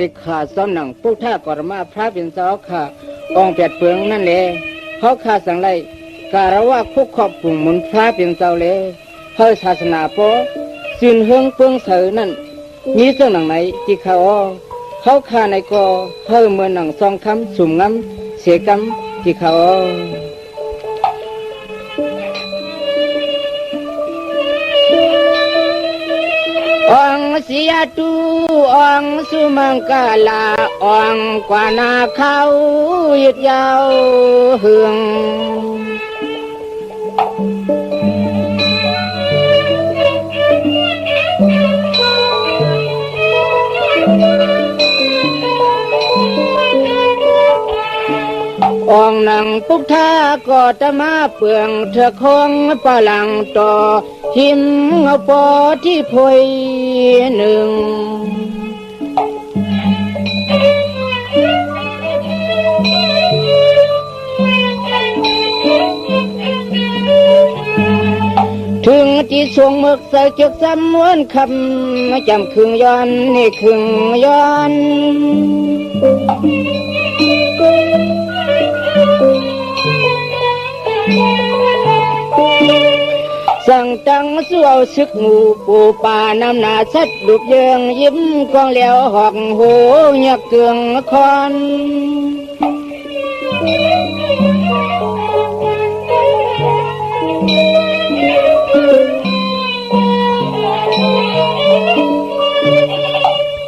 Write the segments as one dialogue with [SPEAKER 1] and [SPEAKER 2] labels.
[SPEAKER 1] ติขาซ้อมหนังพุทธากรมาพระเป็นสาวขาองเปียดเปลืองนั่นเลยเขาขาสังไรการว่าคุกขอบปุ่งมุนพระเป็นสาวเลยเฮ้ศาสนาโปสินเฮืองเปลืองเสือนั่นมีเรื่องหนังไหนที่เขาขาในกอเฮ้เมื่อหนังซองคำสุ่มง้ำเสียกำที่เขาองเสียตูองสุมังกาลาองกว่านาเขายึดยาวเฮืององนังปุกท่าก็จะมาเปลืองเธอคงปะหลังต่อหิมเงาปอที่พวยหนึ่งถึงที่ทรงมึกใส่เกี่ยวซ้ำวนคำจำครึ่งย้อนนี่ครึ่งย้อนสั่งตังสู้เอาซึกงูปูป่าน้ำหนาชัดดุบเยืองยิ้มกองเหลียวหอกหูยักเกืองคอน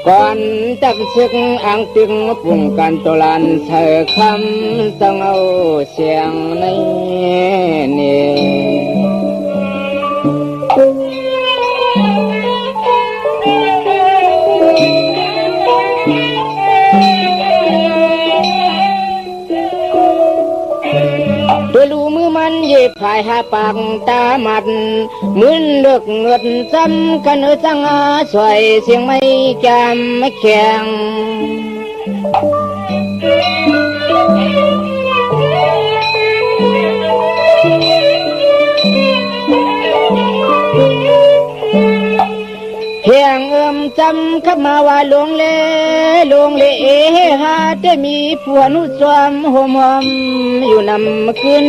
[SPEAKER 1] ก่อนจับซึกอ่างตึงปุ่งกันตลันเธอคำต้องเอาเสียงในนี่ตัวลูมือมันเย็บผายหาปากตาหมัดมืนเลือกเงินซ้ำกันจังอาสวยเสียงไม่จำไม่แข็งเพียงจำขับมาว่าลงเล่หาจะมีผัวนุสวมหอมอยู่นำขึ้น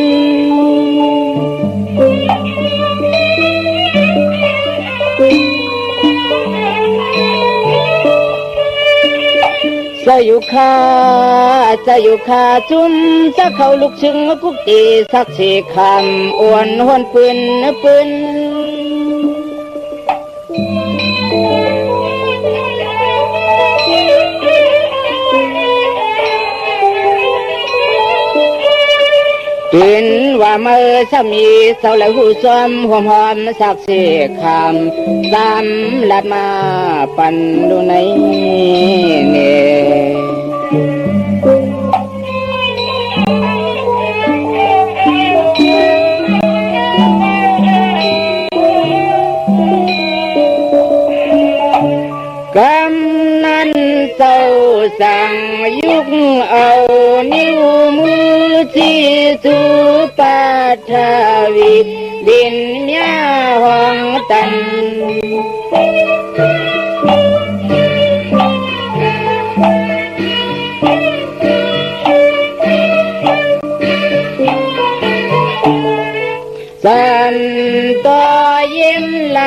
[SPEAKER 1] จะอยู่ขาจุ่มจะเข้าลูกชึงกุกตีสักสี่คำอ้วนหวนปืนกินว่าเมื่อสามีเศร้าแล้วหูซ้อมหอมสักสี่คำตามลัดมาปั่นดูในเนี่ยกำนันเศร้าสั่งยุกเอานิ้วมือที่สุปาทวีดินเมียห้องตันสันต่อยิ้มไหล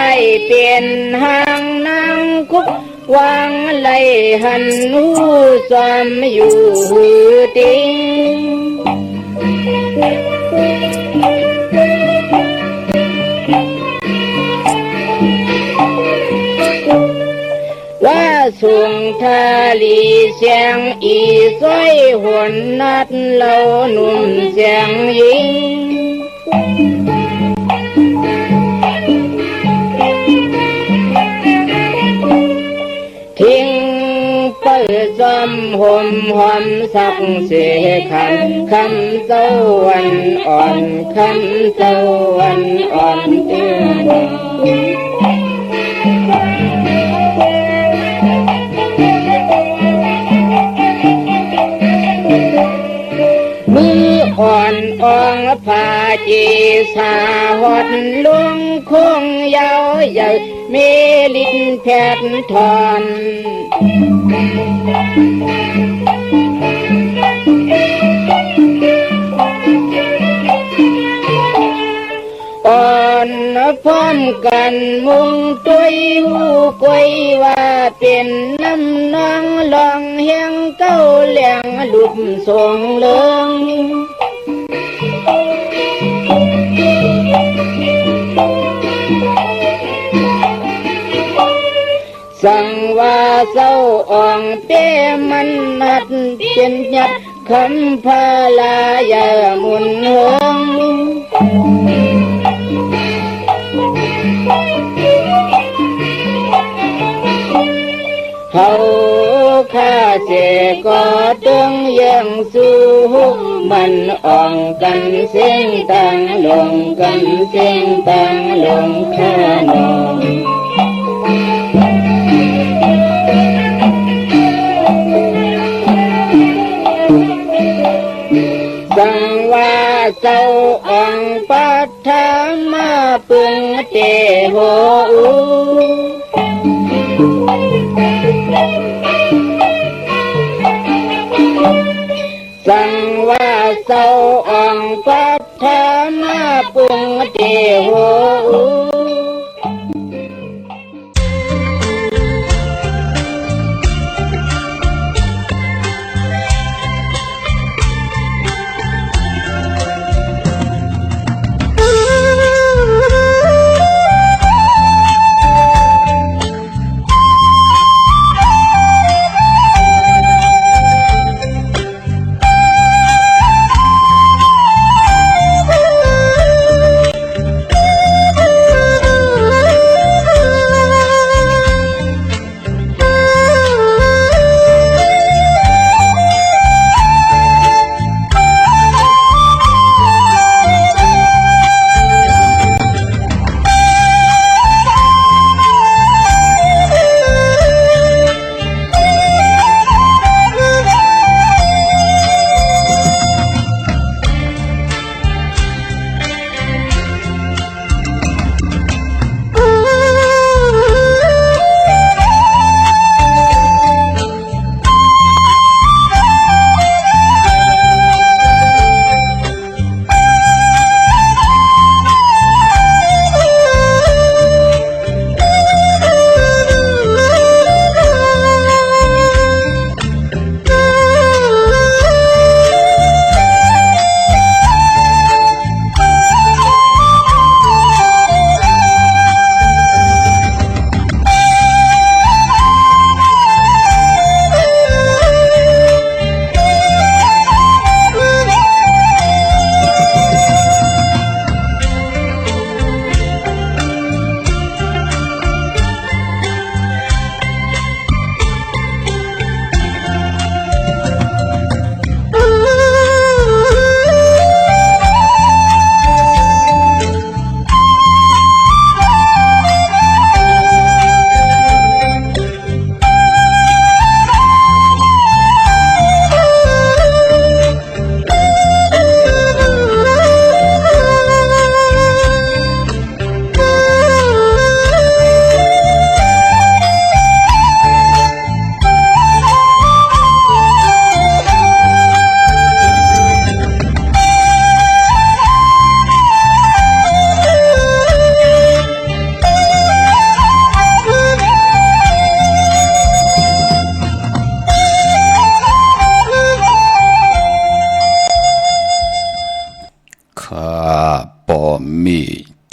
[SPEAKER 1] เปลี่ยนหางนางคุกวางไหลหันหูซ้อมอยู่ติงว่าสุงทาลีเสียงอีสวยหวนนัดเล่าหนุ่มเสียงหญิงทิ้งเปิดจอมหอมสักเสียคำเจ้าวันอ่อนคำเจ้าวันอ่อนเตือนมืออ่อนอ่องผาจีสาหดลุงคงยาวใหญ่เมลินแผดทอน กันมุงตุยหูกวยว่าเป็นน้ำนองลองเฮียงเก้าเหลียงลุบทรงเลิงสั่งว่าเศร้าอ่องเป้มันนัดเป็นยัดคำพาลายามุนเฮิงเขาข้าเจก็ต้องยังสู้มันอ่องกันเสียงตังลงกันเสียงตังลงข้านองสังว่าเจ้าองปัทธามาปึงเตโหสังว่าเจ้าองปัทธามาปึงเตโห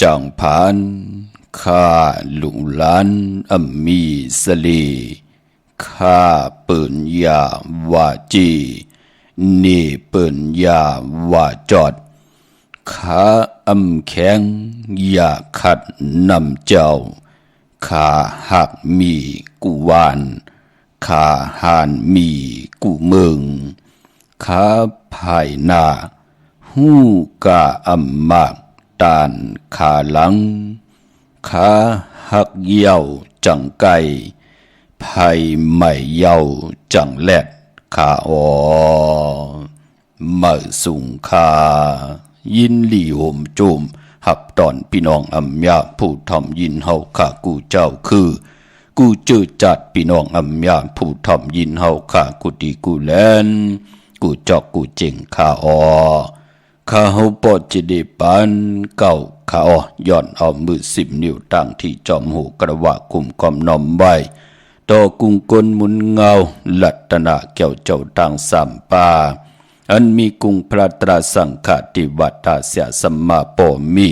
[SPEAKER 2] จังผานข้าลุงล้านมีสลีข้าเปิ่นยาว่าจีนี่เปิ่นยาว่าจอดข้าแข็งอยากขัดนำเจ้าข้าหักมีกูวานข้าหานมีกูเมืองข้าภายหน้าหูกะมากตานขาหลังขาหักเยี่ยวจังไก่ไผ่ไม่เยี่ยวจังแลดขาเมื่อสุงขายินหลี่ห่มจุมหับตอนพี่น้องยาผู้ทำยินเฮาข้ากูเจ้าคือกูเจอจัดพี่น้องยาผู้ทำยินเฮาข้ากูดีกูแลนกูจอกกูเจ๋งข้า ข้าเฮาปอดจิเดปันเก่าข้าย้อนเอามือ10 นิ้วตั้งที่จอมหูกระวะกุมกอมนอมไว้ต่อกุงกลมุนเงาลัตนาแก้วเจ้าตังสามปาอันมีกุงพระตราสังฆติวัตตาเสียสัมมาปอมี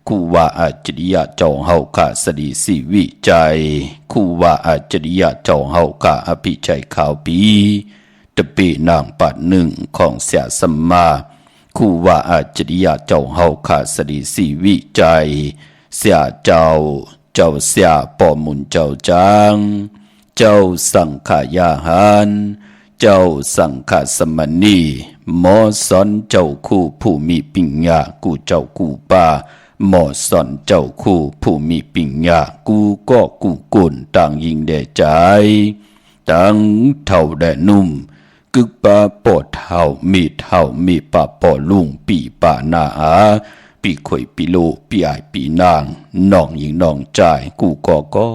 [SPEAKER 2] คู่ว่าอาจริยะเจ้าเฮาข้าสดีสิวิจัยคู่ว่าอาจริยะเจ้าเฮาข้าอภิชัยข่าวปีตะปีนางปัดหนึ่งของเสียสัมมาคู่ว่าอาจริยะเจ้าเฮาข้าสดีสิวิจัยเสียเจ้าเสียปอมุนเจ้าจางเจ้าสังขายาหารเจ้าสังฆสมณีหมอสอนเจ้าคู่ผู้มีปิญญากูเจ้ากูป่าหมอสอนเจ้าคู่ผู้มีปิญญากูก็กูกุนต่างยิงแด่ใจต่างเท่าแด่นุ่มกึกป่าปอดเท่ามีป่าปอลุงปีป่านาอาปีข่อยปีโลปีอายปีนางน้องยิงน้องใจกูก็ข้า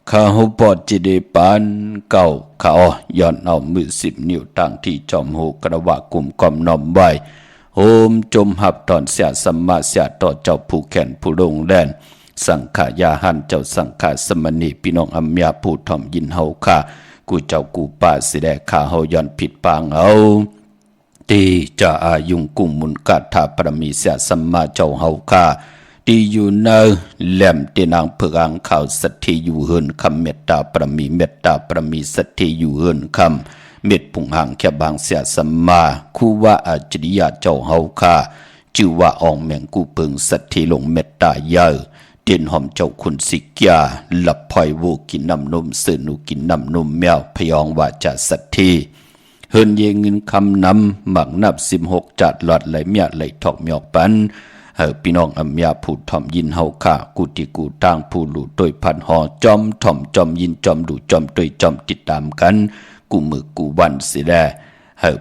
[SPEAKER 2] ข้าหูปอดจิเดปันเก่าข้าย้อนเอามือ10 นิ้วตั้งที่จอมหูกระวะกุมกอมนอมไว้โฮมจมหับตอนเสียสัมมาเสียต่อเจ้าผู้แขนผู้ลงแดนสังขายาหันเจ้าสังขาสมณีพี่น้องอัมยาผู้ถ่อมยินเฮาข้ากูเจ้ากูป่าสิแดข้าเฮาย้อนผิดปางเอาตีจะอายุงกุมมุนกัตถาปรมีเสียสัมมาเจ้าเฮาข้าที่อยู่เนอแหลมเตนางเพื่องข่าวสัตย์ที่อยู่เฮินคำเมตตาประมีสัตย์ที่อยู่เฮินคำเม็ดผงหางแค่บางเสียสัมมาคู่ว่าอาจริยะเจ้าเฮาค่าชื่อว่าอองแมงกูเปิงสัตย์ที่ลงเมตตาเยอะเตียนหอมเจ้าคุณสิกยาหลับพลอยโวกินน้ำนมเสือนูกินน้ำนมแมวพยองว่าจะสัตย์ที่เฮินเยเงินคำนำหมักนับ16จัดหลอดไหลเมียไหลทอกเมียกปันพี่น้องอัมยาผู้ถ่อมยินเฮาข้ากูติกูต่างผู้หลู่โดยพันหอจอมถ่อมจอมยินจอมดูจอมโดยจอมติดตามกันกูมือกูวันสิแล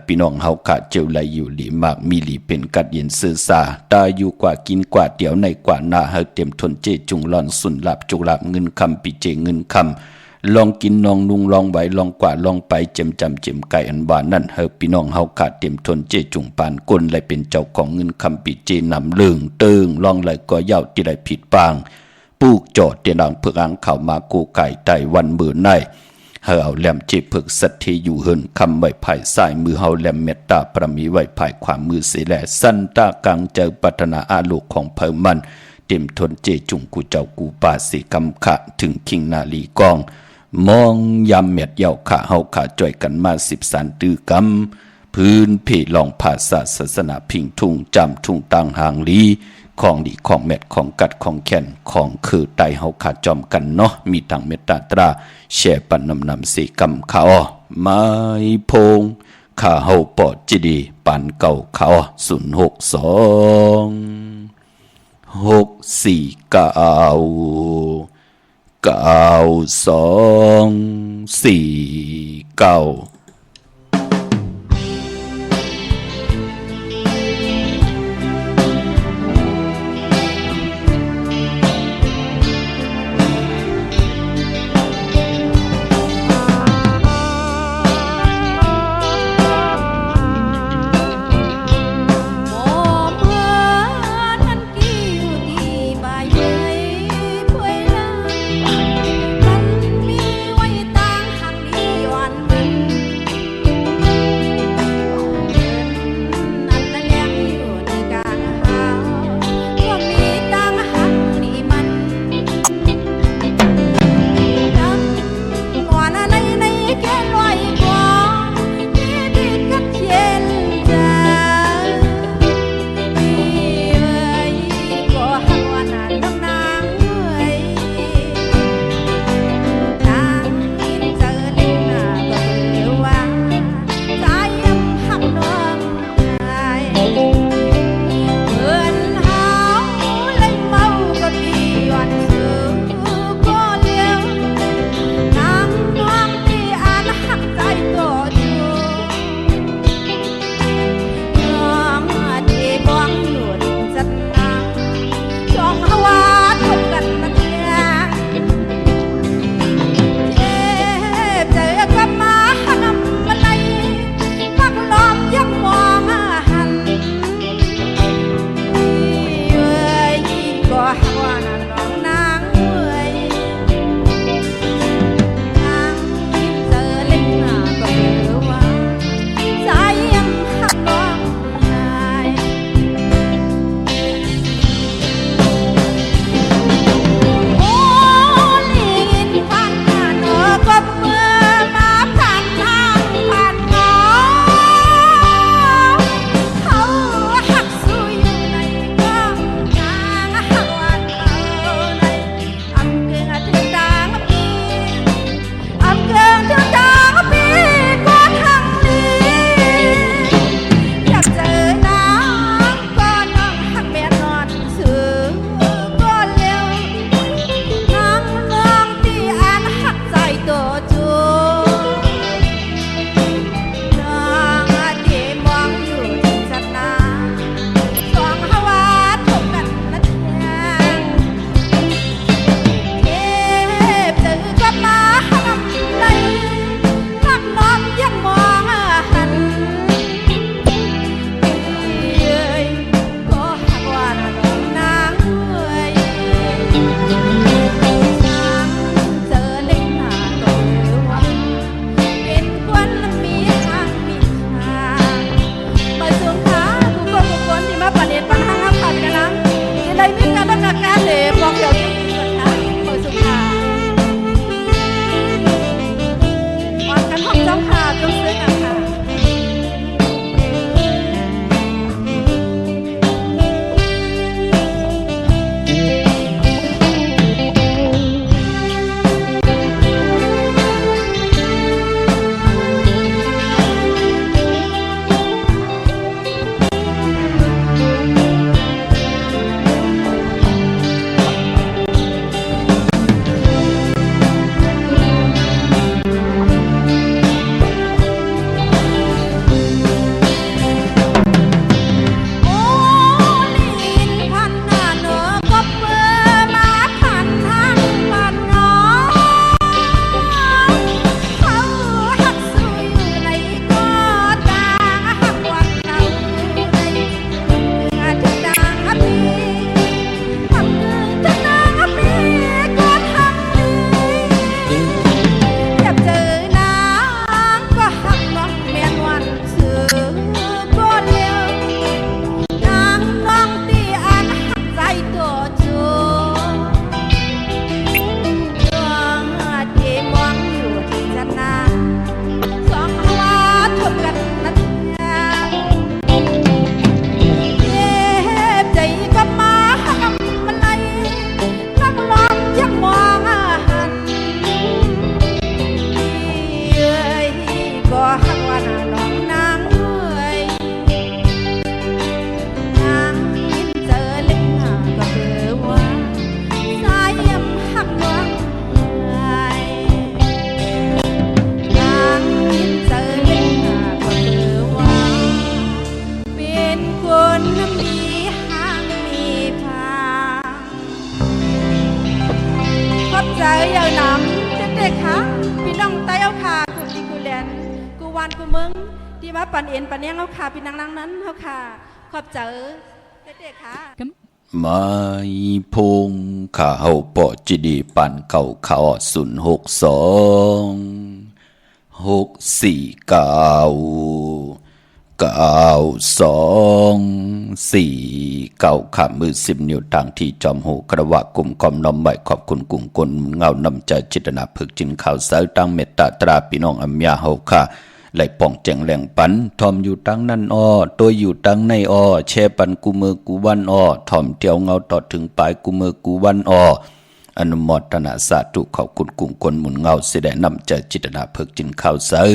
[SPEAKER 2] พี่น้องเฮาข้าเจียวไหลอยู่หลีมากมีหลีเป็นกัดเย็นซื่อซาตาอยู่กว่ากินกว่าเดี๋ยวในกว่าหน้าเต็มทนเจจุงลอนสุนหลับจุหลับเงินคำปีเจเงินคำลองกินลองนุงลองไหวลองกว่าลองไปเจ็มจำเจ็มไก่อันบานนั่นพี่น้องเฮาขาดเต็มทนเจจุงปานก้นเลยเป็นเจ้าของเงินคำปีเจนำเลื่องเติงลองเลยก็เย้าที่ไรผิดปางปูกจอดเตียนางเพื่ออังเข้ามากูไก่ไตวันมือในเอาแหลมเจเพิกสัตย์ที่อยู่เฮินคำไว้ภายซ้ายมือเฮาแหลมเมตตาประมีไว้ภายขวามือเสียแหลสันตากังเจอปัฒนาอาลูกของเพิ่มมันเต็มทนเจจุงกูเจ้ากูปาสีกำขะถึงคิงนาลีกองมองยำเม็ดเยาขาเฮาขาจ่อยกันมา13 ตื้อกำพื้นเพลองภาษาศาสนาพิงทุ่งจำทุ่งตังหางลีของดีของเม็ดของกัดของแขนของคือไตเฮาขาจอมกันเนาะมีทางเมตตาตราแช่ปันนำสีกำขาไม้พงขาเฮาปอดจิดีปันเก่าขา062 649 9249
[SPEAKER 3] บ้านกูเมืองที่ว่าปันเอ็นปันเนียงเฮาค่ะพี่นางนั้นเฮาค่ะขอบเจอเด็กๆค่ะ
[SPEAKER 2] ไม่พงข้าเฮาปอจิดีปันเก่าข้า062 649 92 4 9ขามือ10 นิ้วทางที่จอมหูกระวะกลุ่มกอมน้อมใบขอบคุณกุ่งกลเงานำใจจิตนาพึกจินข่าวสารตั้งเมตตาตราพี่น้องอัมยาเฮาค่ะไหลป่องแจงแหลงปันทอมอยู่ตั้งนั่นตัวอยู่ตั้งในแช่ปันกูมือกูวันทอมเตียวเงาต่อถึงปลายกูมือกูวันอนุโมทนาสาธุขอบคุณกุ่งกลหมุนเงาเสด็จนำใจจิตนาพึกจินข่าวสาร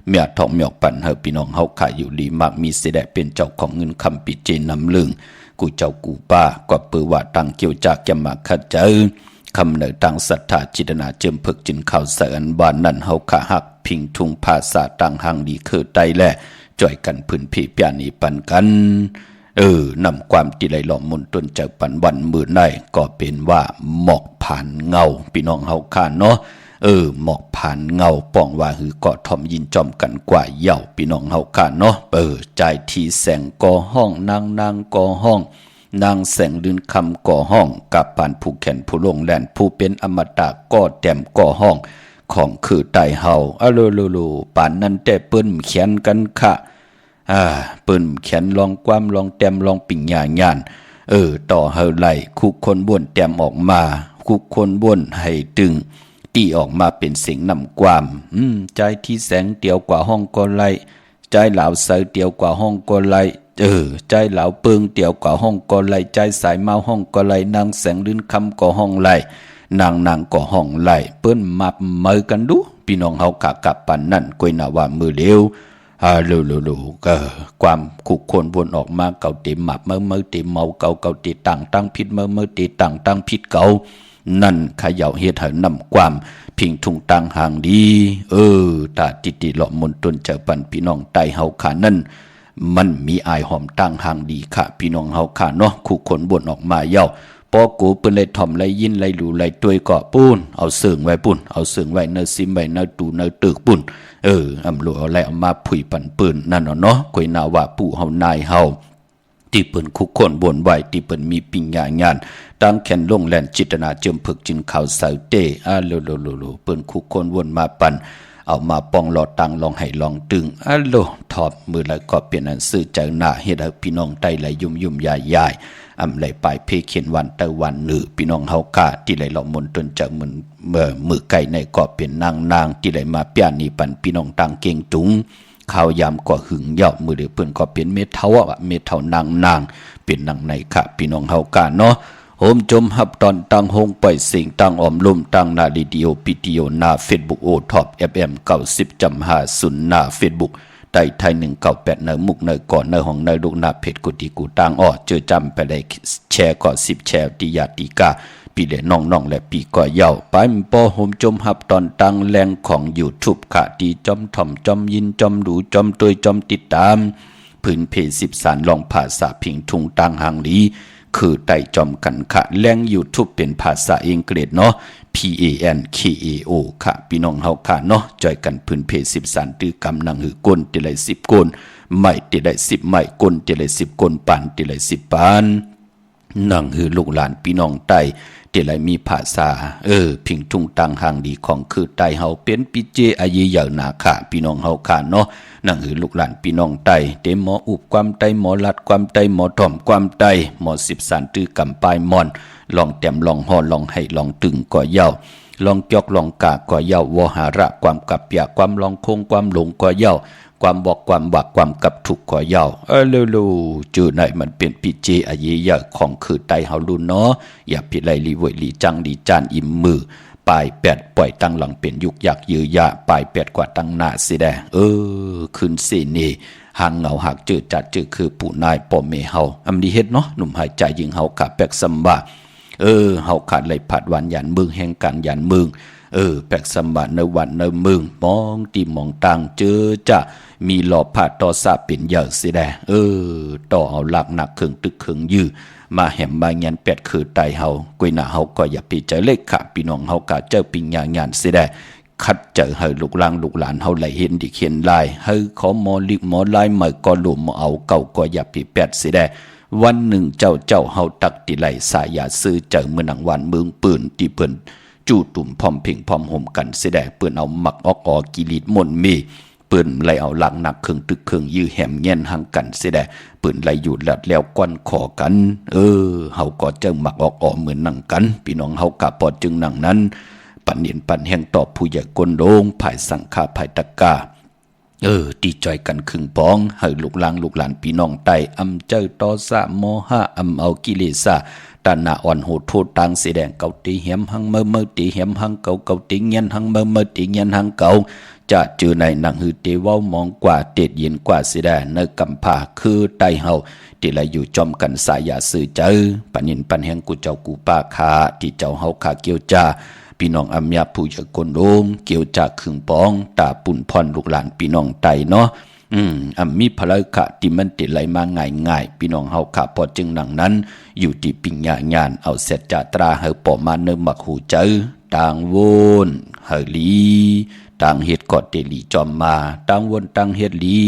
[SPEAKER 2] เมียทองเมียกปันเฮาพี่น้องเฮาขายอยู่ดีมากมีเสด็จเป็นเจ้าของเงินคำปิเจนำลึงกูเจ้ากูป้าก็เปือว่าตั้งเกี่ยวจากแกมาขัดเจอคำเนอตั้งศรัทธาจิตนาเจิมพึกจินข่าวสารบ้านนั้นเฮาขาหักพิงทุงภาษาต่างหังดีคือไตแลจ่อยกันพื้นพี่ปยานีปันกันนำความติไหลหล่อมมุนตนจากปันวันมือได้ก็เป็นว่าหมอกผ่านเงาพี่น้องเฮาขาเนาะหมอกผ่านเงาป้องว่าหือก็ทอมยินจอมกันกว่าเหย่าพี่น้องเฮาขาเนาะใจทีแสงก่อห้องนางก่อห้องนางแสงลืนคำก่อห้องกับปานผู้แขนผู้ลงแลนผู้เป็นอมตะก็แต้มก่อห้องของคือไตเฮาโลปานนั้นแต่เปิ้นเขียนกันค่ะเปิ้นเขียนลองความลองแต้มลองปิ่งญาณต่อเฮาไหลคุกคนบ้วนแต้มออกมาคุกคนบ้วนให้ตึงตีออกมาเป็นเสียงนำความใจที่แสงเตียวกว่าห้องก็ไหลใจเหลาเสือเตียวกว่าห้องก็ไหลใจเหลาเปิงเตียวกว่าห้องก็ไหลใจสายเมาห้องก็ไหลนางแสงลื่นคำก็ห้องไหลนางก็ห้องไหลเปิ้นมาเมือกันดูพี่น้องเฮากะกับปันนั่นกวยน่าว่ามือเร็วก็ความขุกคนวนออกมาเก่าเต็มหมับเมื่อเต็มเมาเก่าเต็มตั้งผิดเมื่อเต็มตั้งผิดเก่านั่นขย่าเฮ็ดให้นำความพิงทุงตังห่างดีตาติหลอมมนตนเจอปันพี่น้องไตเฮาขานั่นมันมีอายหอมตั้งห่างดีค่ะพี่น้องเฮาขาเนาะขุกคนบ่นออกมาเย้าปอกูเปิ้นเลยถ่อมเลยยินเลยหลู่เลยตวยเกาะปูนเอาเสื่องไว้ปุ่นเอาเสื่องไว้เนซิมไว้เนตูเนตึกปุ่นอำหลวเอาอะไรเอามาผุยปันปืนนั่นเนาะกวยนาว่าปู่เฮานายเฮาที่เปิ้นคุกคนบ่นไว้ที่เปิ้นมีปิญญางานตั้งแขนลงแลนจิตนาเจิมพึกจินข่าวเสาเตโลเปิ้นคุกคนวนมาปันเอามาปองหลอดตังลองให้ลองตึงถอดมือแล้วก็เปลี่ยนอันซื้อใจหน้าเฮ็ดให้พี่น้องไตไหลยุ่มยายอำไหลปลายเพเขียนวันตะวันหนือพี่น้องเฮากะที่ไหลหลอมมนตนจากมือไก่ในก็เป็นนางที่ไหลมาเปียนีปันพี่น้องตังเก่งจุงข้าวยำก็หึงเหย่ามือเดือเพิ่นก็เป็นเม็ดเท่านางเป็นนางในค่ะพี่น้องเฮากะเนาะโฮมจมหับตอนตังหงปล่อยเสียงตังออมลมตังนาลีดีโอปิดีโอนาเฟซบุ๊กโอท็อป FM 90.50นาเฟซบุ๊กไต่ไทย198เนอมุกเนอก่อนเนอของเนอลูกนาเพจกุฏิกูตังเจอจำไปได้แชร์ก่อ10แชร์ติยาติกาปีเลน้องและปีก่อเยาไปมปอโฮมจมหับตอนตังแรงของ YouTube ค่ะดีจอมถ่อมจอมยินจอมดูจอมตวยจอมติดตามพื้นเพ13ลองภาษาพิงทุงตังหางลีคือไต่จอมกันค่ะแรง YouTube เป็นภาษาอังกฤษเนาะ PANKAO ค่ะพี่น้องเฮาค่ะเนาะจอยกันพื้นเพ13ตื้อกำนังหือก้นติไหล10ก้นไม่ติไหล10ไม่ก้นติไหล10ก้นปานติไหล10ปานนังหือลูกหลานพี่น้องไตติไหลมีภาษาพิงทุงตังหางดีของคือไตเฮาเป็นปิเจอายียาวนาค่ะพี่น้องเฮาค่ะเนาะนั่งหือลูกหลานพี่น้องไตเต็มหมออุบความไตหมอลัดความไตหมอถ่อมความไตหมอ13ตื้อกำปลายมอนลองแต้มลองห่อลองให้ลองตึงก่อเย้าลองจอกลองกาก่อเย้าวหาระความกับเปียความลองคงความหลงก่อเย้าความบอกความบักความกับถูกก่อเย้าจื่อไหนมันเป็นปิเจอายียะของคือไตเฮาลุนเนาะอย่าผิดไหลลีเวยลีจังลีจานอิ่มมือปลาย8ปล่อยตั้งหลังเป็นยุกยักยือยะปลาย8กว่าตั้งหน้าสิแดขึ้นสินี่หางเหงาหักจืดจัดจืดคือปู่นายป่อเมเฮาอำดีเฮ็ดเนาะหนุ่มหายใจยิงเฮากะแปกซัมบะเฮาขาดไหลผัดหวานหยานมึงแห่งการหยานมึงแปกซัมบะในวันในมึงมองตีมองตังเจอจะมีหล่อผาต่อซาเป็นเยอะสิแดต่อเอาหลักหนักเครื่องตึกเครื่องยื้อมาแหมมาเงียนเป็ดคือไตเฮากวยหน้าเฮาก็อย่าปีใจเล็กค่ะพี่น้องเฮากะเจ้าปิญญางานสิแด คัดเจอให้ลูกหลานเฮาไหลเห็นดิเขียนลายให้ขอหมอลิกหมอลายไม่ก็หลุมเอาเก่าก็อย่าปีแปดสิได้วันหนึ่งเจ้าเฮาตักติไหลสายาซื้อเจอเมืองหนังวันเมืองปืนที่เปิ้นจู่ตุ่มพร้อมเพ่งพร้อมห่มกันสิได้เปิ้นเอาหมักออกกิริดมนมีเปิ้นไหลเอาหลังหนักเครื่องตึกเครื่องยื้อแหมแย่นหังกันสิได้เปิ้นไหลอยู่หลัดแล้วกวนขอกันเฮาก็เจอหมักออกเหมือนหนังกันพี่น้องเฮากะปอจึงหนังนั้นปันเนียนปันแห่งตอบผู้ใหญ่กนโดงภายสังฆาภายตะกาดีจอยกันครึ่งปองให้ลูกหลานพี่น้องไตอำเจ้าตอสะโมหะอำเอากิเลสะตานาอ่อนโหดโทษต่างสีแดงเกาตีเหียมหังเมื่อตีเหียมหังเกาตีเงียนหังเมื่อตีเงียนหังเกาจะเจอในหนังหือเตวามองกว่าเต็ดเย็นกว่าสีแดงในกำพาคือไตเฮาที่ไหลอยู่จอมกันสายาสื่อเจอปันนินปันแห่งกูเจ้ากูป้าคาที่เจ้าเฮาขาเกี่ยวจ่าพี่น้องอำยาผู้จักคนโดงเกี่ยวจากขึงปองตาปุ่นพรลูกหลานพี่น้องไตเนาะมีพลังขะที่มันติดไหลมาง่ายพี่น้องเฮาขะพอจึงหนังนั้นอยู่ที่ปิญญางานเอาเสร็จจาตราเฮาปอมาเนมักหูเจอต่างวนเฮลีต่างเฮ็ดกอดเตลีจอมมาต่างวนต่างเฮ็ดลี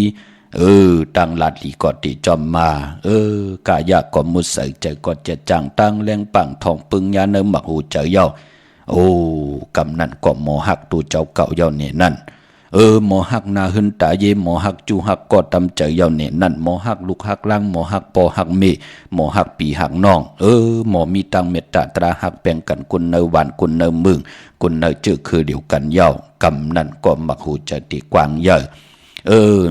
[SPEAKER 2] ต่างลาดลีกอดเตจอมมากายะก็มุดใส่ใจกอดจะจังต่างแรงปังทองปึงยาเนมักหูเจอเยากำนันก็หมอหักตัวเจ้าเก่าเย้าเนี่ยนั่นหมอหักนาหึนตาเยหมอหักจูหักก็ตำเจอเย้าเนี่ยนั่นหมอหักลูกหักล่างหมอหักปอหักเมหมอหักปีหักน้องหมอมีตังเมตตาตราหักแบ่งกันคนเนวันคนเนมึงคนเนเจอคือเดียวกันเย้ากำนันก็มักหูจะตีกวางเยอะ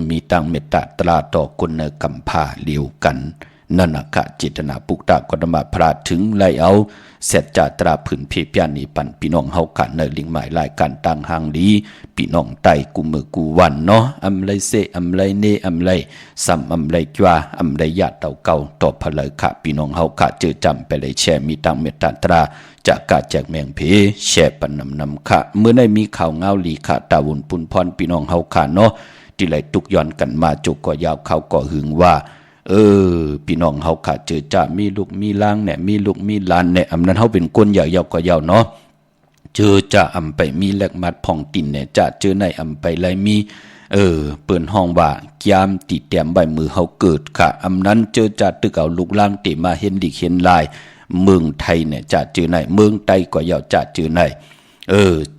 [SPEAKER 2] มีตังเมตตาตราต่อคนเนกำพาเดียวกันนั่นนะกะจิตนาปุกตะกฎมาพระถึงไลเอาเสร็จจาตราผืนเพียพยานีปันพี่น้องเฮากันในลิงหมายรายการต่างหางดีพี่น้องไตกูมือกูวันเนาะอำไรเซอำไรเนอำไรซ้ำอำไรจวาอำไรยะเต่าเก่าต่อพเลยค่ะพี่น้องเฮาค่ะเจอจำไปเลยแช่มีตังเมตตาตราจากกาแจกแมงเพแช่ปันนำค่ะเมื่อได้มีข่าวเงาลีค่ะตาวุนปุนพรพี่น้องเฮาค่ะเนาะที่ไหลตุกย้อนกันมาจุกก็ยาวเขาก็หึงว่าพี่น้องเฮาขาดเจอจ่ามีลูกมีล้างเนี่ยมีลูกมีหลานเนี่ยอำนั้นเฮาเป็นคนใหญ่ยาวก็ยาวเนาะเจอจ่าอำไปมีแลกมัดผ่องตินเนี่ยจ่าเจอในอำไปไรมีเปิ้นห้องว่ากิยามติแต้มใบมือเฮาเกิดค่ะอำนั้นเจอจ่าตึกเอาลูกล้างติมาเห็นดิเห็นลายเมืองไทยเนี่ยจ่าเจอในเมืองไตก็ยาวจ่าเจอใน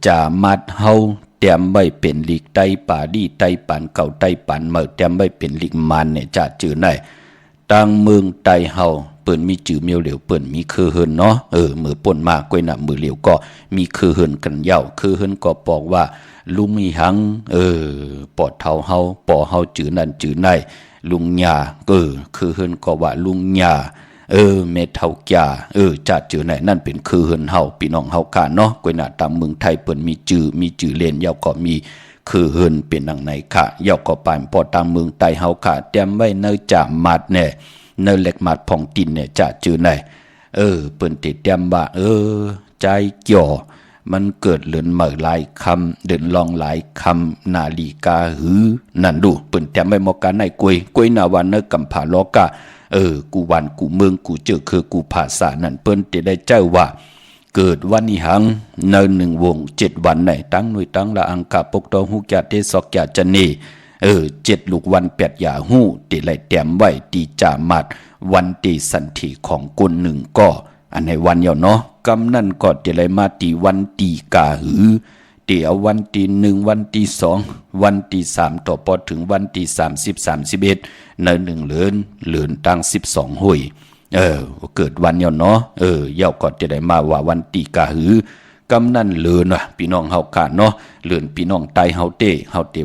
[SPEAKER 2] จ่ามัดเฮาแต้มใบเป็นลีกไตป่าดีไตปานเก่าไตปานเมื่อแต้มใบเป็นลีกมันเนี่ยจ่าเจอในต่างเมืองไตเฮาเปิ้นมีจื่อเมียวเหลียวเปิ้นมีคือเฮินเนาะมือป่นมากก้อยหน้ามือเหลียวก็มีคือเฮินกันเย้าคือเฮินก็บอกว่าลุงมีหังปอดเท่าเฮาปอเฮาจื่อนั่นจื่อในลุงหญ้าคือเฮินก็ว่าลุงหญ้าเมเท่าจ่าจัดจื่อไหนนั่นเป็นคือเฮินเฮาพี่น้องเฮากันเนาะก้อยหน้าตามเมืองไทยเปิ้นมีจื่อเล่นเย้าก็มีคือเฮินเป็นดังไหนค่ะเย้าก็ปานปอตามเมืองไตเฮาค่ะแต้มไว้เนจ่ามัดแน่เนเล็กมัดผ่องตินเนี่ยจะจือไหนเปิ้นติดแต้มว่าใจเกี่ยวมันเกิดเลือนเหม่อหลายคำเดินลองหลายคำนาฬิกาหือนั่นดูเปิ้นแต้มไว้หมอกกันในกวยนาวันเนกำผาลอกะกูวันกูเมืองกูเจอคือกูภาษานั่นเปิ้นติได้เจ้าว่าเกิดวันนี้หังเนินหนึ่งวง7วันไหนตั้งหน่วยตั้งละอังกาปกตองหุกยาเทศอกยาจันนี7ลูกวัน8อย่าหู้ติไหลแต้มไว้ตีจามัดวันตีสันติของกุลหนึ่งก็อันในวันเยาเนาะกำนั่นก็ติไหลมาตีวันตีกาหือเดี๋ยววันตี1วันตี2วันตี3ต่อพอถึงวันตี30 31ใน1เลือนตั้ง12หุยเกิดวันเยาเนาะเยาก็จะได้มาว่าวันตีกาหือกำนั่นเลือนว่ะพี่น้องเฮาขาเนาะเลือนพี่น้องไตเฮาเต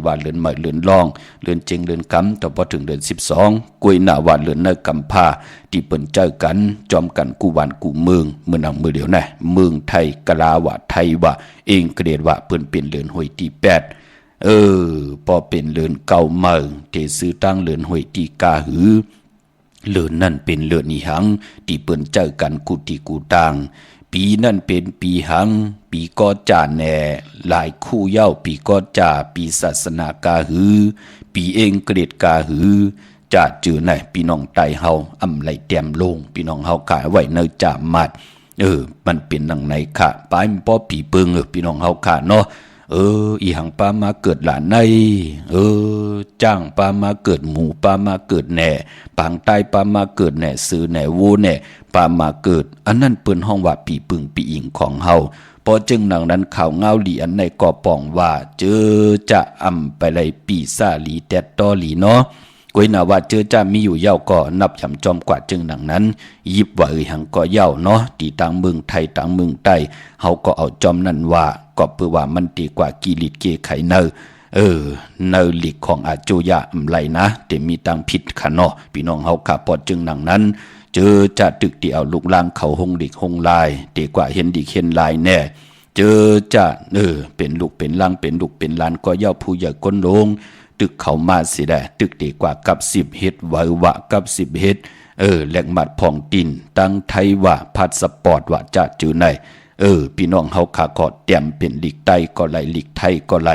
[SPEAKER 2] ว่าเลือนใหม่เลือนลองเลือนเจงเลือนกำต่อพอถึงเดือน12กวยหน้าว่าเลือนเนกำพาที่เปิ้นเจอกันจอมกันกูวันกูเมืองเมื่อนังมือเดียวนะเมืองไทยกะลาว่าไทยว่าเองเกรดว่าเปิ้นเป็นเลือนหวยที่8พอเป็นเลือนเก่าเมืองเทซื้อตั้งเลือนหวยที่กาหือเลือนนั่นเป็นเลือนอีหังที่เปิ้นเจอกันกูที่กูต่างปีนั่นเป็นปีหังปีก็จ่าแน่หลายคู่เย้าปีก็จ่าปีศาสนากาหือปีเองเกรดกาหือจ่าจือไหนพี่น้องไตเฮาอำไหลแต้มลงพี่น้องเฮากายไว้เนจ่ามัดมันเป็นดังไหนค่ะปลายป้อผีเปิงพี่น้องเฮาค่ะเนาะ อีหังปามาเกิดหลานในจ้างปามาเกิดหมูปามาเกิดแหน่ปางใต้ปามาเกิดแหน่ซื้อแหน่โวแหน่ปามาเกิดอันนั้นเปิ้นห้องว่าปีปึงปีอิงของเฮาพอจึงหนังนั้นข่าวเงาหลีอันในก่อป่องว่าเจอจะไปเลยปีซาหลีแตดตอหลีเนาะกวยนาว่าเจอจะมีอยู่เย้าก็นับจำจอมกว่าจึงหนังนั้นยิบว่าหังก็เย้าเนาะตีต่างเมืองไทยต่างเมืองใต้เฮาก็เอาจอมนั่นว่าก็เพื่อว่ามันตีกว่ากิลิตเกไขเนเนอหลีกของอาโจยะไหลนะแต่มีตังผิดขะเนาะพี่น้องเฮาขาปอดจึงหนังนั้นเจอจะตึกเดี่ยวลูกลางเขาหงหลีกหงลายตีกว่าเห็นดีเห็นลายแน่เจอจะเป็นลูกเป็นลางเป็นลูกเป็นลานก็เย้าผู้ใหญ่ก้นลงตึกเขามาสิได้ตึกดีกว่ากับ10เฮ็ดไว้วะกับ10เฮ็ดแหลกมัดพองตินตั้งไทยว่าพาสปอร์ตว่าจะจือไหนพี่น้องเฮาขาก็เตรียมเป็นลีกใต้ก็ไหลลีกไทยก็ไหล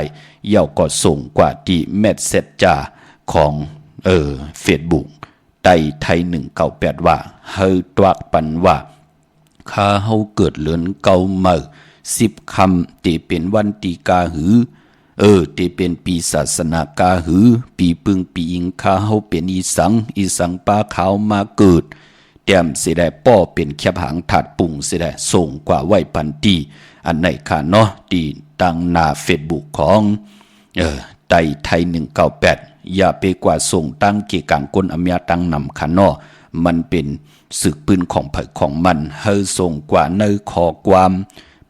[SPEAKER 2] เย้าก็ส่งกว่าที่แมสเซจจ้าของFacebook ไต้ไทย198ว่าเฮาตวักปันว่าข้าเฮาเกิดเลือนเก่าเมื่อ10คำที่เป็นวันตีกาหือที่เป็นปีศาสนากาหือปีปึงปีอิงข้าเฮาเป็นอีสังปลาขาวมาเกิดเตรียมสิได้ป้อเป็นแคบหางถาดปุ่งสิได้ส่งกว่าไว้พันตีอันไหนค่ะเนาะที่ตั้งหน้า Facebook ของไต้ไทย198อย่าไปกว่าส่งตั้งเกี่ยกังก้นอเมียตั้งนำค่ะเนาะมันเป็นสึกปืนของเผยของมันเฮาส่งกว่าในขอความ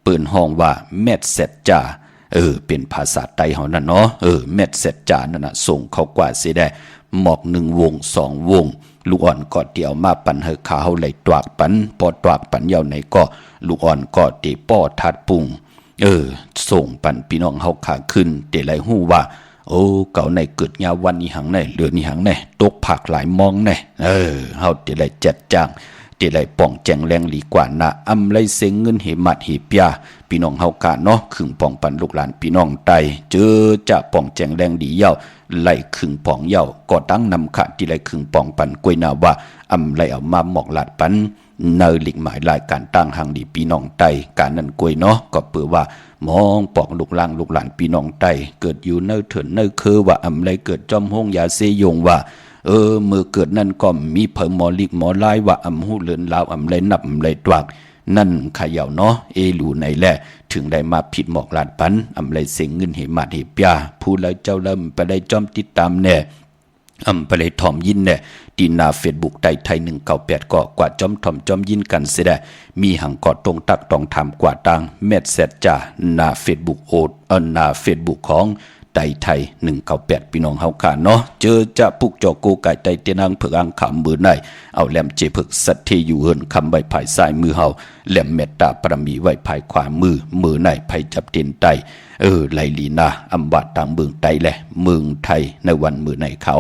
[SPEAKER 2] เปิ้นห้องว่าแมสเซจจ้าเป็นภาษาไต้เฮานั่นเนาะแมสเซจจ้านั่นน่ะส่งเขากว่าสิได้หมอก1วง2วงลูกอ่อนก็เดี่ยวมาปันเฮขาเฮาไหลตวากปันพอตวากปันยาวไหนก็ลูกอ่อนก็ติป้อทัดปุ่งส่งปันพี่น้องเฮาขาขึ้นเตไหลฮู้ว่าเก่าในเกิดยาวันนี้หังไหนเหลือนี่หังไหนตกผักหลายมองไหนเฮาเตไหลจัดจ้างเตไหลป่องแจงแรงหลีกว่านะอำไรเสงเงินเหมัดเหปยาพี่น้องเฮากะเนาะขึงป่องปันลูกหลานพี่น้องไตเจอจะป่องแจงแรงดีเย้าไหลขึงป่องเย้าก็ตั้งนำขะที่ไหลขึงป่องปันกวยนาว่าอำไรเอามาหมอกหลาดปันเนอหลีกหมายรายการตั้งหังดีพี่น้องไตการนั้นกวยเนาะก็เปื่อว่ามองปอกลูกหลานลูกหลานพี่น้องไตเกิดอยู่เนอเถินเนอคือว่าอำไรเกิดจอมห้องยาเสยงว่ามือเกิดนั่นก็มีเผยหมอลิกหมอลายว่าอำหูเลือนลาวอำไรนับอำไรตวากนั่นขย่าวเนาะหลูในแหละถึงได้มาผิดหมอกลาดปันอำไรเสงเงินเหมาดเหปยาผู้แล้วเจ้าเริ่มไปได้จอมติดตามแน่ไปเลยถ่อมยินเนี่ยดีนาเฟซบุ๊กไต้198ก็กว่าจอมถ่อมจอมยินกันเสียได้มีหังกอดตรงตักตรงทำกว่าตังแมสเซจจ้านาเฟซบุ๊กนาเฟซบุ๊กของไต้ไทย198พี่น้องเฮาค่ะเนาะเจอจะปุกจอโกไก่ไต้เตนังเผือกอังขำมือในเอาแหลมเจเผือกสัตเทอยู่เฮินคำใบภายซ้ายมือเฮาแหลมเมตตาปรมีไว้ภายขวามือในไผจับเต็นไตไหลลีนาอำวัดต่างเมืองไต้แหละเมืองไทยในวันมือในค่ะ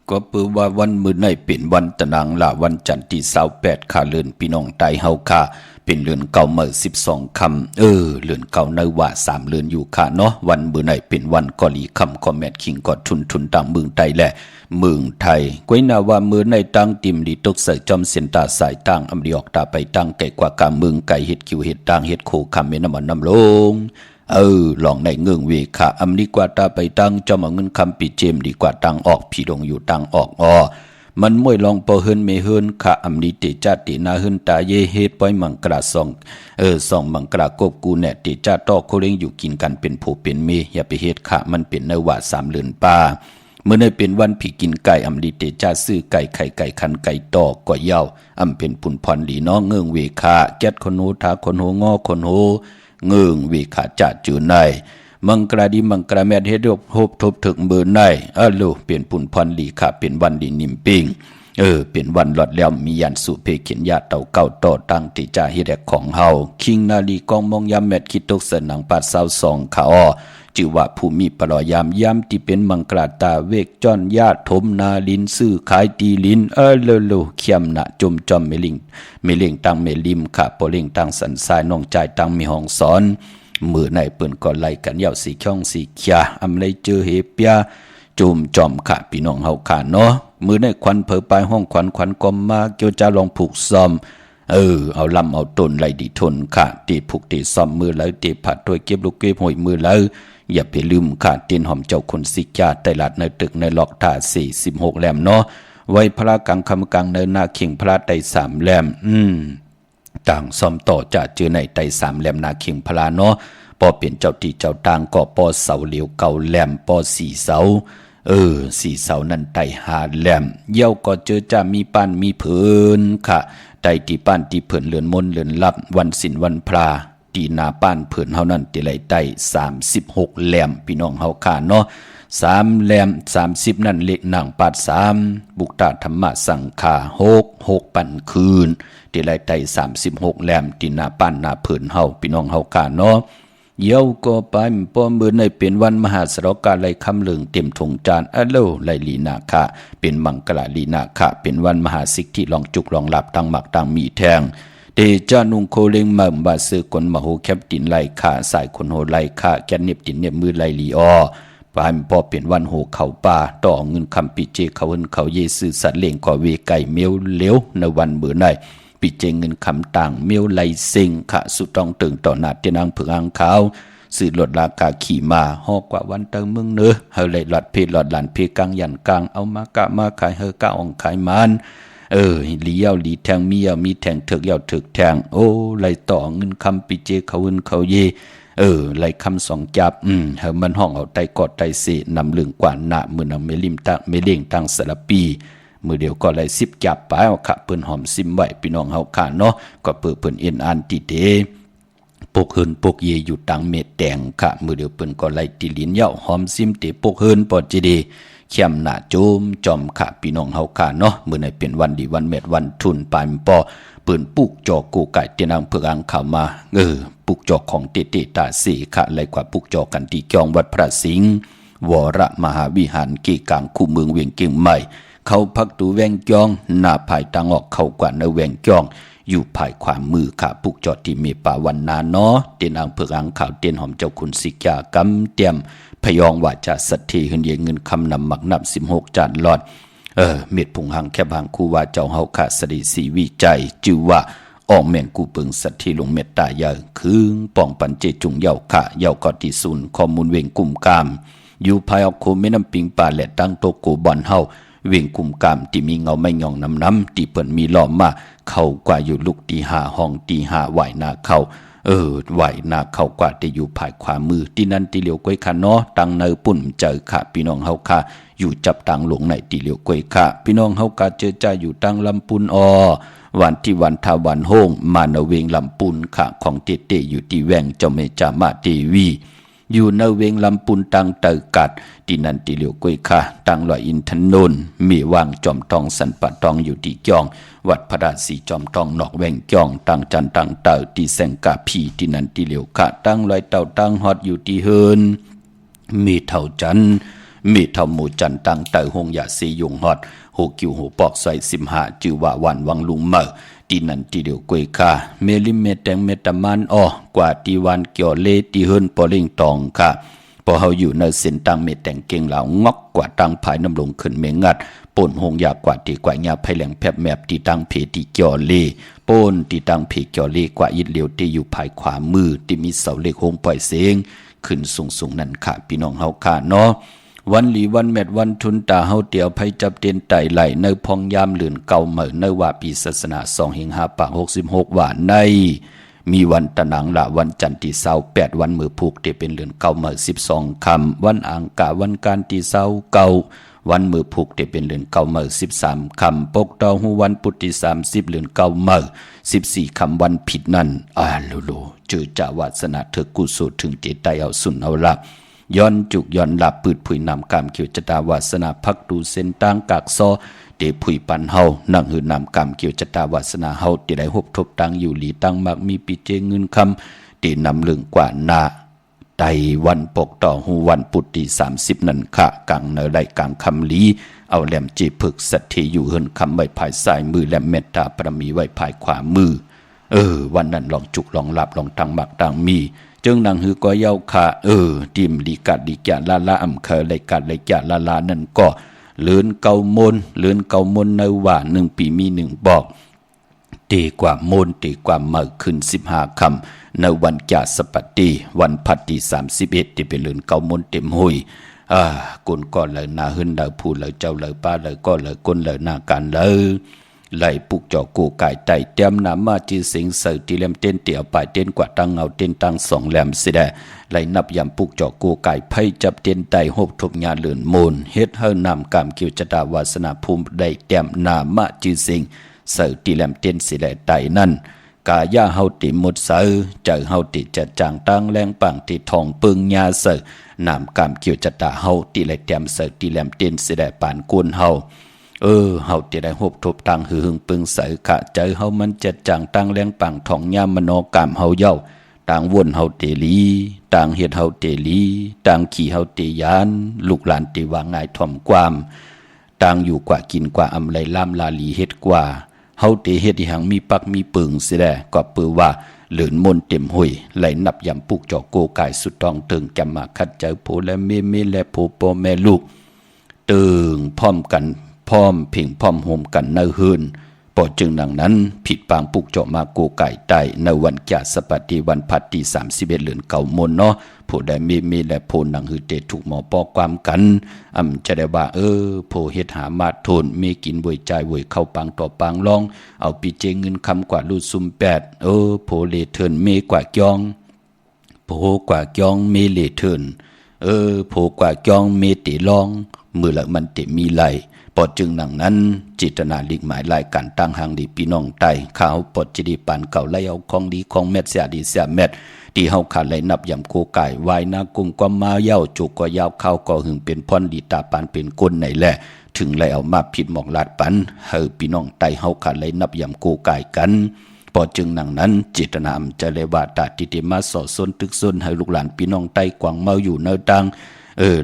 [SPEAKER 2] ก็เปือว่าวันมื้อในเป็นวันตะนางละวันจันทร์ที่28ค่าเลือนพี่น้องไต้เฮาค่ะเป็นเลือนเก่าเมื่อ12คำเลือนเก่าในว่า3เลือนอยู่ค่ะเนาะวันมื้อในเป็นวันกอลีคำคอมแมทคิงก็ทุนตามเมืองไต้แหละเมืองไทยก้อยนาว่ามื้อในตั้งติมดีตกใส่จอมเส้นตาสายตั้งอำดีออกตาไปตั้งไก่กว่ากาเมืองไก่เฮ็ดคิวเฮ็ดตั้งเฮ็ดโคคำเมน้ำมันน้ำลงลองในเงื่องเวค่ะอำดีกว่าตาไปตั้งจอมเอาเงินคำปีเจมดีกว่าตั้งออกพี่ดงอยู่ตั้งออกมันมวยลองปอเฮินเมเฮินค่ะอำดีเตจัดตินาเฮินตาเยเฮ็ดปอยมังกราสองมังกรากบกูแน่เตจัดตอโคเล้งอยู่กินกันเป็นผู้เป็นเมอย่าไปเฮ็ดค่ะมันเป็นในว่า3เดือนป่าเมื่อในเป็นวันผีกินไก่อำดีเตจัดซื้อไก่ไข่ไก่คันไก่ตอก็เย้าอำเป็นปุ่นพรหลีน้องเงื่องเวค่ะแก๊ดคนโหทาคนโหงอคนโหเงื่องเวค่ะจะจือในมังกราดีมังกราแมดเฮ็ดโฮบทบถึงเบอร์ในลูเปลี่ยนปุ่นพรหลีค่ะเป็นวันดีนิมปิงเป็นวันหลอดแล้วมียันสุเพเขียนญาติเต่าเก่าต่อตั้งติจ่าเฮ็ดของเฮาคิงนาลีกองมองยามแมดคิดตกเสนังปาด22ขาจือว่าผู้มีปลอยามย้ำที่เป็นมังกราตาเวกจ้อนญาติถมนาลินซื้อขายตีลินโลเขียมนะจมจอมเมลิงตังเมลิมค่ะปอเลิงตังสันทรายน้องใจตังมีห้องสอนมือในเปิ้นก็ไล่กันยาวสีช่องสีเขียอำไลเจอเฮเปียจุ่มจอมค่ะพี่น้องเฮาค่ะเนาะมือในควันเผอปลายห้องควันกอมมาเกี่ยวจะลองผูกซอม เอาลำเอาต้นไหลดีทนค่ะตีผูกตีซ่อมมือแล้วตีผัดด้วยเก็บลูกเก็บหอยมือแล้วอย่าไปลืมค่ะตีนหอมเจ้าคนสิกาไตลาดในตึกในหลอกท่า46แหลมเนาะไว้พระกังคำกังในหน้าเข่งพระไต3แหลมต่างซ่อมต่อจะเจอในไต3แหลมนาเข่งพระเนาะปอเปลี่ยนเจ้าตีเจ้าต่างก็ปอเสาเหลียวเก่าแหลมปอ4เสา4เสานั้นไต5แหลมเย้าก็เจอจะมีปั้นมีเพิ่นค่ะไตตีปั้นตีเพิ่นเลือนมนเลือนลับวันศิลวันพระตีนาป้านเพิ่นเฮานั้นตีไหลไต36แหลมพี่น้องเฮาค่ะเนาะ3แหลม30นั่นเลขนางปาด3บุกตาธรรมะสังฆา6ปันคืนตีไหลไต36แหลมตีนาป้านนาเพิ่นเฮาพี่น้องเฮาค่ะเนาะเย้าก็ไปป้อมเมื่อในเป็นวันมหาสรกาไลคำเลืองเต็มถงจานอะโลไลลีนาคะเป็นมังกลาลีนาคะเป็นวันมหาสิกที่ลองจุกลองหลับตั้งหมักตั้งมีแทงเดจานุงโคเลงมั่มบาซื้อกนมโหแคบตินไลคะสายคนโหไลคะแกนเน็บตินเน็บมือไลลีอปานพอเป็นวันโหเขาป่าต่อเงินคำปิเจเขาเฮินเขาเยซือสัตว์เล่งขอเวไก่เมียวเลี้ยวในวันเมื่อในปิเจเงินคำต่างเมียวไลเซ็งขะสุดต้องตึงต่อหน้าเตียนางเผืองขาวสื่อลดราคาขี่มาฮอกกว่าวันเติมมึงเนอเฮาเลยหลอดเพลหลอดหลานเพกังยันกลางเอามากะมาขายเฮอกะอ่องขายมันลีเย้าลีแทงมีเย้ามีแทงถึกเย้าถึกแทงโอ้ไลต่อเงินคำปิเจเขาเงินเขาเยไลคำสองจับเฮามันห้องเอาไตกอดไตเสนำเรื่องกว่าหน้ามือนำเมลิมตังเมเล่งตังสารปีมือเดียวก็เลย10จับไปเอาค่ะเปิ้นหอมซิมไว้พี่น้องเฮาค่ะเนาะก็เปิ้นเอ็นอันติเดปกเฮินปกเยอยู่ตังเม็ดแดงค่ะมือเดียวเปิ้นก็ไล่ติลิ้นเหย้าหอมซิมเตปกเฮินปอดจีดีเข้มหน้าโจมจอมค่ะพี่น้องเฮาค่ะเนาะมื้อไหนเป็นวันดีวันเม็ดวันทุนปานปอเปิ้นปุกจอกกูไก่เตียนางเผืองเข้ามาปุกจอกของเตตาสีค่ะไล่กว่าปุกจอกกันที่จองวัดพระสิงห์วรมหาวิหารกีกลางคู่เมืองเวียงเกียงใหม่เขาพักตูแวงจองหน้าภายตังออกเข้ากว่าในแวงจองอยู่ภายขวามือค่ะปุกจอดที่มีป่าวันนาเนาะเตียนอังเผืองข่าวเตียนหอมเจ้าคุณสิกากำเตรียมพยองว่าจะสัตทีเฮือนเยเงินคำนำหมักนับ16จานหลอดเม็ดผงหังแคบหังคู่ว่าเจ้าเฮาค่ะสดีสีวิจัยจื่อว่าออกแม่งกูเปิงสัตทีลงเม็ดตายาคืงป้องปันเจจุงเย้าค่ะเย้ากอที่ศูนย์ข้อมูลเวงกลุ่มกามอยู่ภายออกโคแม่น้ำปิงป่าและตั้งโตโกบอนเฮาเวียงกุมกามที่มีเงาไม่ยองน้ำที่เปิ่นมีล้อมมาเข้ากว่าอยู่ลุกตีหาห้องตีหาไหวนาเข้าไหวนาเข้ากว่าที่อยู่ภายขวามือที่นั่นที่เหลียวก้อยค่ะเนาะตังเนอปุ่นเจอค่ะพี่น้องเฮาค่ะอยู่จับตังหลงในที่เหลียวก้อยค่ะพี่น้องเฮาค่ะเจอใจอยู่ตังลำปุนวันที่วันทาวันโฮงมาเนเวงลำปุนค่ะของเตอยู่ที่แวงเจ้าเมจามาเทวีอยู่ในเวงลำปุนตังเตอกัดที่นั่นที่เหลียวก้อยค่ะตังลอยอินทนนท์มีวางจอมทองสันปะทองอยู่ที่จองวัดพระราศีจอมทองนอกแวงจองตังจันตังเตอที่แสงกาพีที่นั่นที่เหลียวค่ะตังลอยเต่าตังฮอดอยู่ที่เฮินมีเท่าจันมีเท่าหมู่จันตังเตอหงยาสียงฮอดโหกิวโหปอกใส่15จือว่าวันวังลุงเมอที่นั่นที่เดียวกวยค่ะเมลิเมแตงเมตามันกว่าที่วันเกี่ยวเลที่เฮิรนปอเล่งตองค่ะพอเฮาอยู่ในเส้นตังเมแตงเก่งเหล่างอกกว่าตังภายน้ำลงขึ้นเมงัดป่นหงยากว่าที่กว่าญาไผแหลงแผบแมบที่ตังเพที่เกี่ยวเลป่นที่ตังเพเกี่ยวเลกว่ายิดเหลียวที่อยู่ภายขวามือที่มีเสาเหล็กหงปล่อยเสียงขึ้นสูงๆนั่นค่ะพี่น้องเฮาค่ะเนาะวันหลีวันแมดวันทุนตาเฮาเตียวไผจับเตียนไตไหลในพองยามหลื่นเก่าเหมือในว่าปีศาสนา2เฮง5ปาก66ว่าในมีวันตะหนังละวันจันทร์ที่28วันมือผูกที่เป็นเดือนเก่าเหมือ12ค่ำวันอังคารวันการที่29วันมือผูกที่เป็นเดือนเก่าเหมือ13ค่ำปกตอหูวันพุธที่30เดือนเก่าเหมือ14ค่ำวันผิดนั่นโลเจอจาวาสนาเถอกุศลถึงเจไตเอาสุนเอาละย้อนจุกย้อนหลับปืดผุยนำกามเขียวจตาวาสนาพักดูเส้นตั้งกากซอเดผุยปันเฮานั่งหือนำกามเขียวจตาวาสนาเฮาเดได้หบทบตังอยู่หลีตังมักมีปิเจเงินคำเดนำเรื่องกว่านาไตวันปกต่อหูวันปุตติ30นั่นค่ะกังเนอได้กลางคำลีเอาแหลมจีผึกสัตถีอยู่เฮินคำไว้ภายซ้ายมือแหลมเมตตาปรมีไว้ภายขวามือวันนั้นลองจุกลองหลับลองตังมักตังมีจึงนางฮือก็เย้าค่ะดิมลีกัดลีกะลาลาอำเคยไลกัดไลกะลาลานั่นก็เลือนเกามนในว่า1ปีมี1บอก ตีกว่าโมนตีกว่าเมื่อขึ้น15คำในวันจาสปัตติวันพัดที่31ที่เป็นเลือนเก้ามนเต็มหุยกุนก็เลยนาหึนเลยพูดเลยเจ้าเลยป้าเลยก็เลยกุนเลยนาการเลยไหลปุกจอกูกายไตเตรียมนามาจีสิงเสือตีเล่มเต้นเตี่ยวปลายเต้นกว่าตั้งเงาเต้นตั้ง2แหลมสิได้ไหลนับยำปุกจอกูกายไพ่จับเต้นไตหบทบงานเลือนมูลเฮ็ดเฮานำกามกิวจตาวาสนาภูมิได้เตรียมนามาจีสิงเสือตีแหลมเต้นสิได้ไตนั่นกายาเฮาติมุดเสือเจอเฮาติจัดจางตั้งแรงปังติทองปึงยาเสือนำกามกิวจตาเฮาติไหลเตรียมเสือตีแหลมเต้นสิได้ปานกุนเฮาเฮาจะได้หบทบตังหือหึงปึงใสขะใจเฮามันจัดจังตั้งแรงปังทองยามมโนกรรมเฮาเย้าต่างวนเฮาเตลีต่างเฮ็ดเฮาเตลีต่างขี่เฮาเตยานลูกหลานเตวางง่ายถ่อมความต่างอยู่กว่ากินกว่าอำไลล่ำลาลีเฮ็ดกว่าเฮาเตเฮ็ดอีหังมีปักมีปึงสิแลก็ปือว่าเหลือนมนเต็มหุยไหลนับยำปุกจอกโกกายสุดตองตึงจำมาคัดเจอโพและเมและโพปอแม่ลูกตึงพร้อมกันพร้อมเพ่งพร้อมโฮมกันเนื้อหืนปอจึงดังนั้นผิดปางปุกเจาะมาโกไก่ไตในวันจาสปัตติวันพัดที่31เดือนเก่ามนเนาะผู้ใดมีและโพนังหือเตถูกหมอปอความกันจะได้ว่าโพเฮ็ดหามาโทนมีกินบวยใจบวยเข้าปางต่อปางลองเอาปีเจเงินคำกว่าลูซุม8โพเลเทินเมกว่าจองโพกว่าจองเมเลเทินโพกว่าจองเมติลองมือละมันเตมีไหลปอจึงหนังนั้นจิตนาลิกหมายรายการตั้งหางดีพี่น้องไตข้าวปอดจิดีปานเก่าไล่เอาของดีของเม็ดเสียดีเสียเม็ดที่เฮาขาดไหลนับยำโคไก่วายนากุมก็มาเย้าจุกก็ยาวเข้าก็หึงเป็นพรดีตาปานเป็นก้นไหนแหละถึงไหลเอามาผิดหมอกลาดปันเฮาพี่น้องไตเฮาขาดไหลนับยำโคไก่กันปอจึงหนังนั้นจิตนาจะเลวาตาติเตมาสอซนตึกซนให้ลูกหลานพี่น้องไตกวางเมาอยู่เนื้อตัง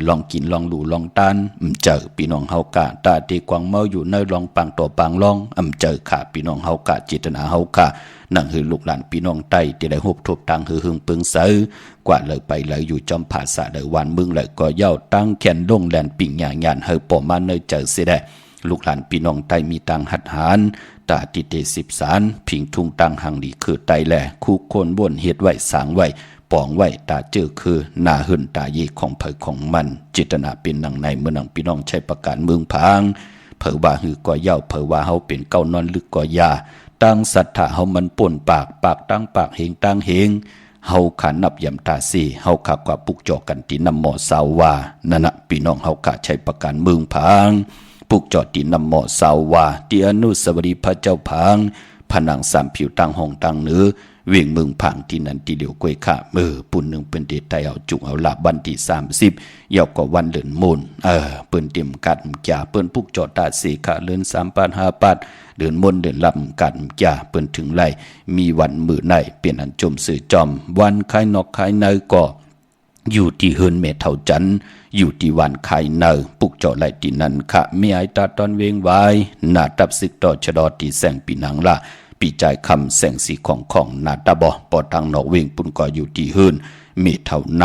[SPEAKER 2] ลองกินลองหลู่ลองตานเจอพี่น้องเฮากะตาตีกวางเมาอยู่ในลองปังต่อปังลองเจอขาพี่น้องเฮากะจิตนาเฮากะนั่งหือลูกหลานพี่น้องไตที่ได้หบทบตังหือหึงปึงเสือกว่าเลยไปเลยอยู่จอมภาษาเลยวันมึงเลยก็เย้าตั้งแขนลงแลนปิ่งหย่างยานเฮอปอมาเนยเจอเสียได้ลูกหลานพี่น้องไตมีตังหัดหารตาติเต13พิงทุ่งตังหังดีคือไตแหล่คู่คนบ่นเฮ็ดไว้สางไว้ปองไว้ตาเจอคือหน้าหึนตาเยของเผยของมันจิตนาเป็นหนังในเมื่อหนังพี่น้องใช้ประกาศเมืองพังเผยว่าหือก่อเย้าเผยว่าเฮาเป็นเก้านอนลึกก่อยาตั้งศรัทธาเฮามันป่นปากตั้งปากเฮงตั้งเฮงเฮาขานับยำตาสีเฮาขากว่าปุกจอกันตีนำหมอสาวว่านั่นน่ะพี่น้องเฮาขาใช้ประกาศเมืองพังปุกจอตีนำหมอสาวว่าที่อนุสาวรีย์พระเจ้าพังผนังสามผิวตั้งห้องตั้งเนื้อเวียงเมืองผังที่นั่นที่เดียวกวยขาปุ่นหนึ่งเป็นเดชไทยเอาจุกเอาลาบันที่30ยาวกว่าวันเดือนมูลเปิ้นเตรียมกัดจ่าเปิ้นปุกจอตาสีขาเลือน3 ปาด5 ปาดเดือนมูลเดือนลำกัดจ่าเปิ้นถึงไล่มีวันมือในเปลี่ยนอันจมสื่อจอมวันคายนอกคายในก็อยู่ที่เฮินเมเท่าจันอยู่ที่วันคายเนอปุกจอไหลที่นั่นค่ะมีไอตาตอนเวงไว้หน้าตับศึกต่อชะดอที่แสงปีนังละปีใจคำแสงสีของนาตาบอปอตังนอกเวงปุ่นก็อยู่ที่เฮินเมเท่าน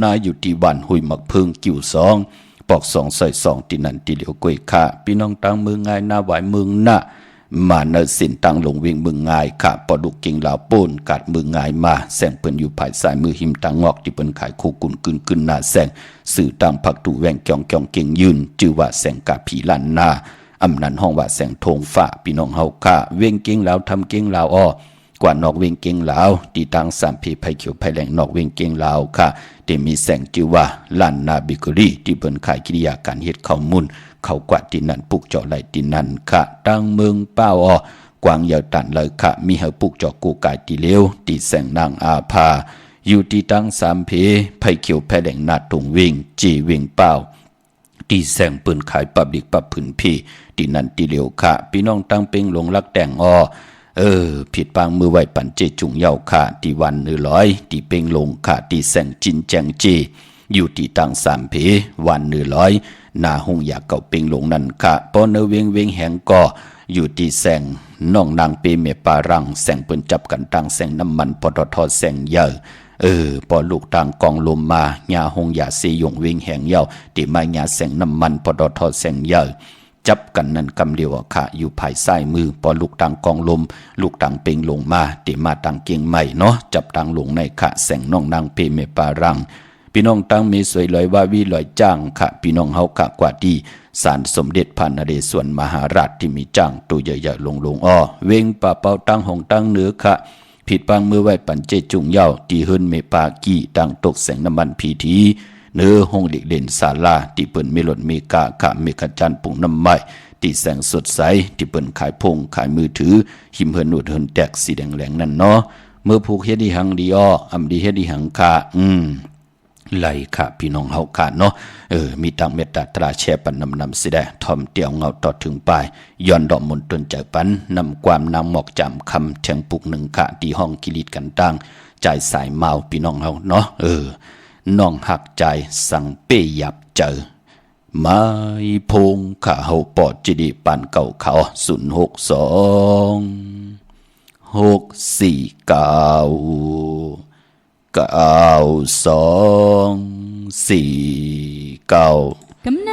[SPEAKER 2] าอยู่ที่วันหุยมักเพิงกิ่ว2ปอก2ใส่2ที่นั่นที่เหลียวกวยค่ะพี่น้องตังเมืองง่ายหน้าไหวเมืองหน้ามาเนสินตังลงเวงเมืองง่ายค่ะปอดุกเก่งลาวปูนกัดเมืองง่ายมาแสงเปิ้นอยู่ภายสายมือหิมตังงอกที่เปิ้นขายคู่กุนกึนหน้าแสงสื่อตังผักตูแวงจ่องเก่งยืนชื่อว่าแสงกาผีลันนาอำนันห้องว่าแสงทงฟ้าพี่น้องเฮาค่ะเวงเก่งลาวทำเก่งลาวกว่านอกเวงเก่งลาวตีตัง3พีไผเขียวไผแหลงนอกเวงเก่งลาวค่ะที่มีแสงชื่อว่าลันนาบิกรีที่เปิ้นขายกิริยาการเฮ็ดข้าวมุนเขากวาดที่นั่นปุกเจาะไหลที่นั่นค่ะตั้งเมืองเป้ากวางยาวตันเลยค่ะมีเฮาปุกเจาะกูกายที่เลวที่แสงนางอาภาอยู่ที่ตั้ง3พีไผเขียวไผแหลงนาตุงวิ่งจีวิ่งเป้าที่แสงปืนขายปับดิกปับผืนพี่ที่นั่นที่เลวค่ะพี่น้องตั้งเป็งหลงรักแต่งผิดปางมือไหวปันเจจุงเยาค่ะที่วัน100ที่เป็งลงค่ะที่แสงจินแจงจีอยู่ที่ตั้ง3พีวัน100นาหงอยากเก่าเป็งหลงนั่นค่ะปอเนเวงแหงก็อยู่ที่แสงน้องนางเปเมปารังแสงเปิ้นจับกันตั้งแสงน้ำมันปตทแสงเยอะพอลูกต่างกองลมมาญาหงยาซียงเวงแหงเยาที่มาญาแสงน้ำมันปตทแสงเยอะ จับกันนั่นกำเดียวค่ะอยู่ภายซ้ายมือปอลูกตังกองลมลูกตังเป่งลงมาเตมาตังเกียงใหม่เนาะจับตังลงในค่ะแสงน้องนางเพเมปารังพี่น้องตังมีสวยลอยว่าวิลอยจ้างค่ะพี่น้องเฮาค่ะกว่าดีศาลสมเด็จพระนเรศวรมหาราชที่มีจ้างตัวใหญ่ๆลงอ้อเวงป่าเป่าตังหงตังเหนือค่ะผิดบางมือไว้ปันเจจุงเย้าตีเฮินเมปากี้ตังตกแสงน้ำมันพีทีเนื้อห้องเด็กเด่นศาลาที่เปิ้นเมลดเมกาค่ะเมฆจันปุ่งน้ำไม้ที่แสงสดใสที่เปิ้นขายพงขายมือถือหิมเฮินหนุดเฮินแตกสีแดงแหลงนั่นเนาะเมื่อผูกเฮ็ดดีหังดีอ้ออำดีเฮ็ดดีหังค่ะไหลค่ะพี่น้องเฮาค่ะเนาะมีตังเมตตาตราแช่ปันนำสิได้ทอมเตียวเงาต่อถึงปลายย้อนดอกมนตนใจปันนำความนางหมอกจำคำแทงปุกหนึ่งค่ะที่ห้องกิริตกันตั้งใจสายเมาพี่น้องเฮาเนาะน้องหักใจสั่งเปยับเจอไม้พงข้าเฮาปอดจิดีปันเก่าเขา
[SPEAKER 3] กำใน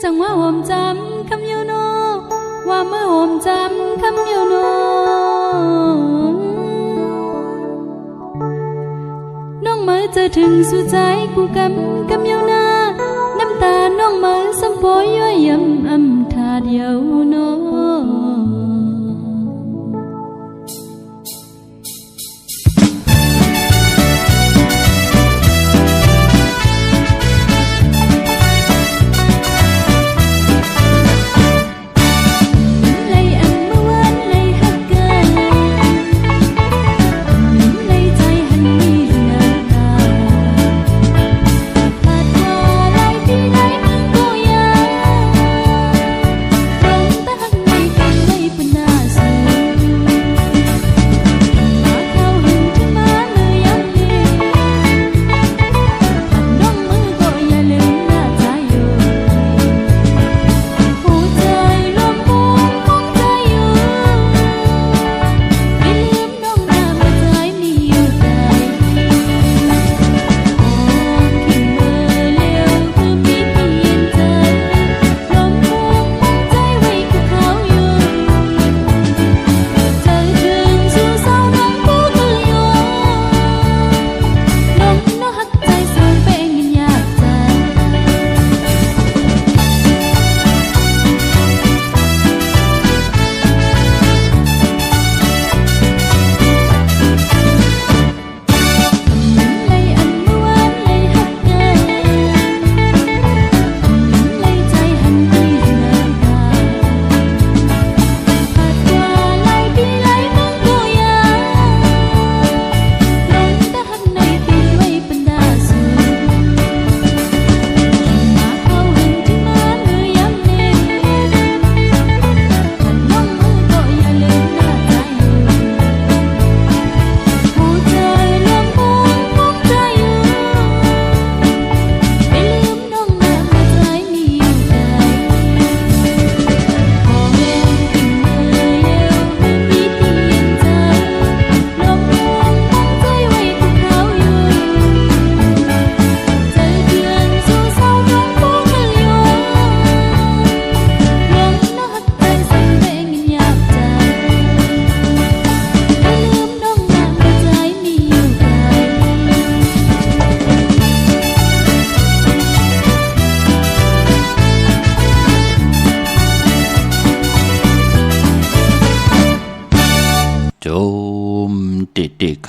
[SPEAKER 3] จังว่าโฮมจำคำยูโนว่าเมื่อโฮมจำคำยูโนน้องมือจะถึงสู่ใจกูกำยูนาน้ำตาน้องมือสัมโพยย้อยยำอำทาเดียวโน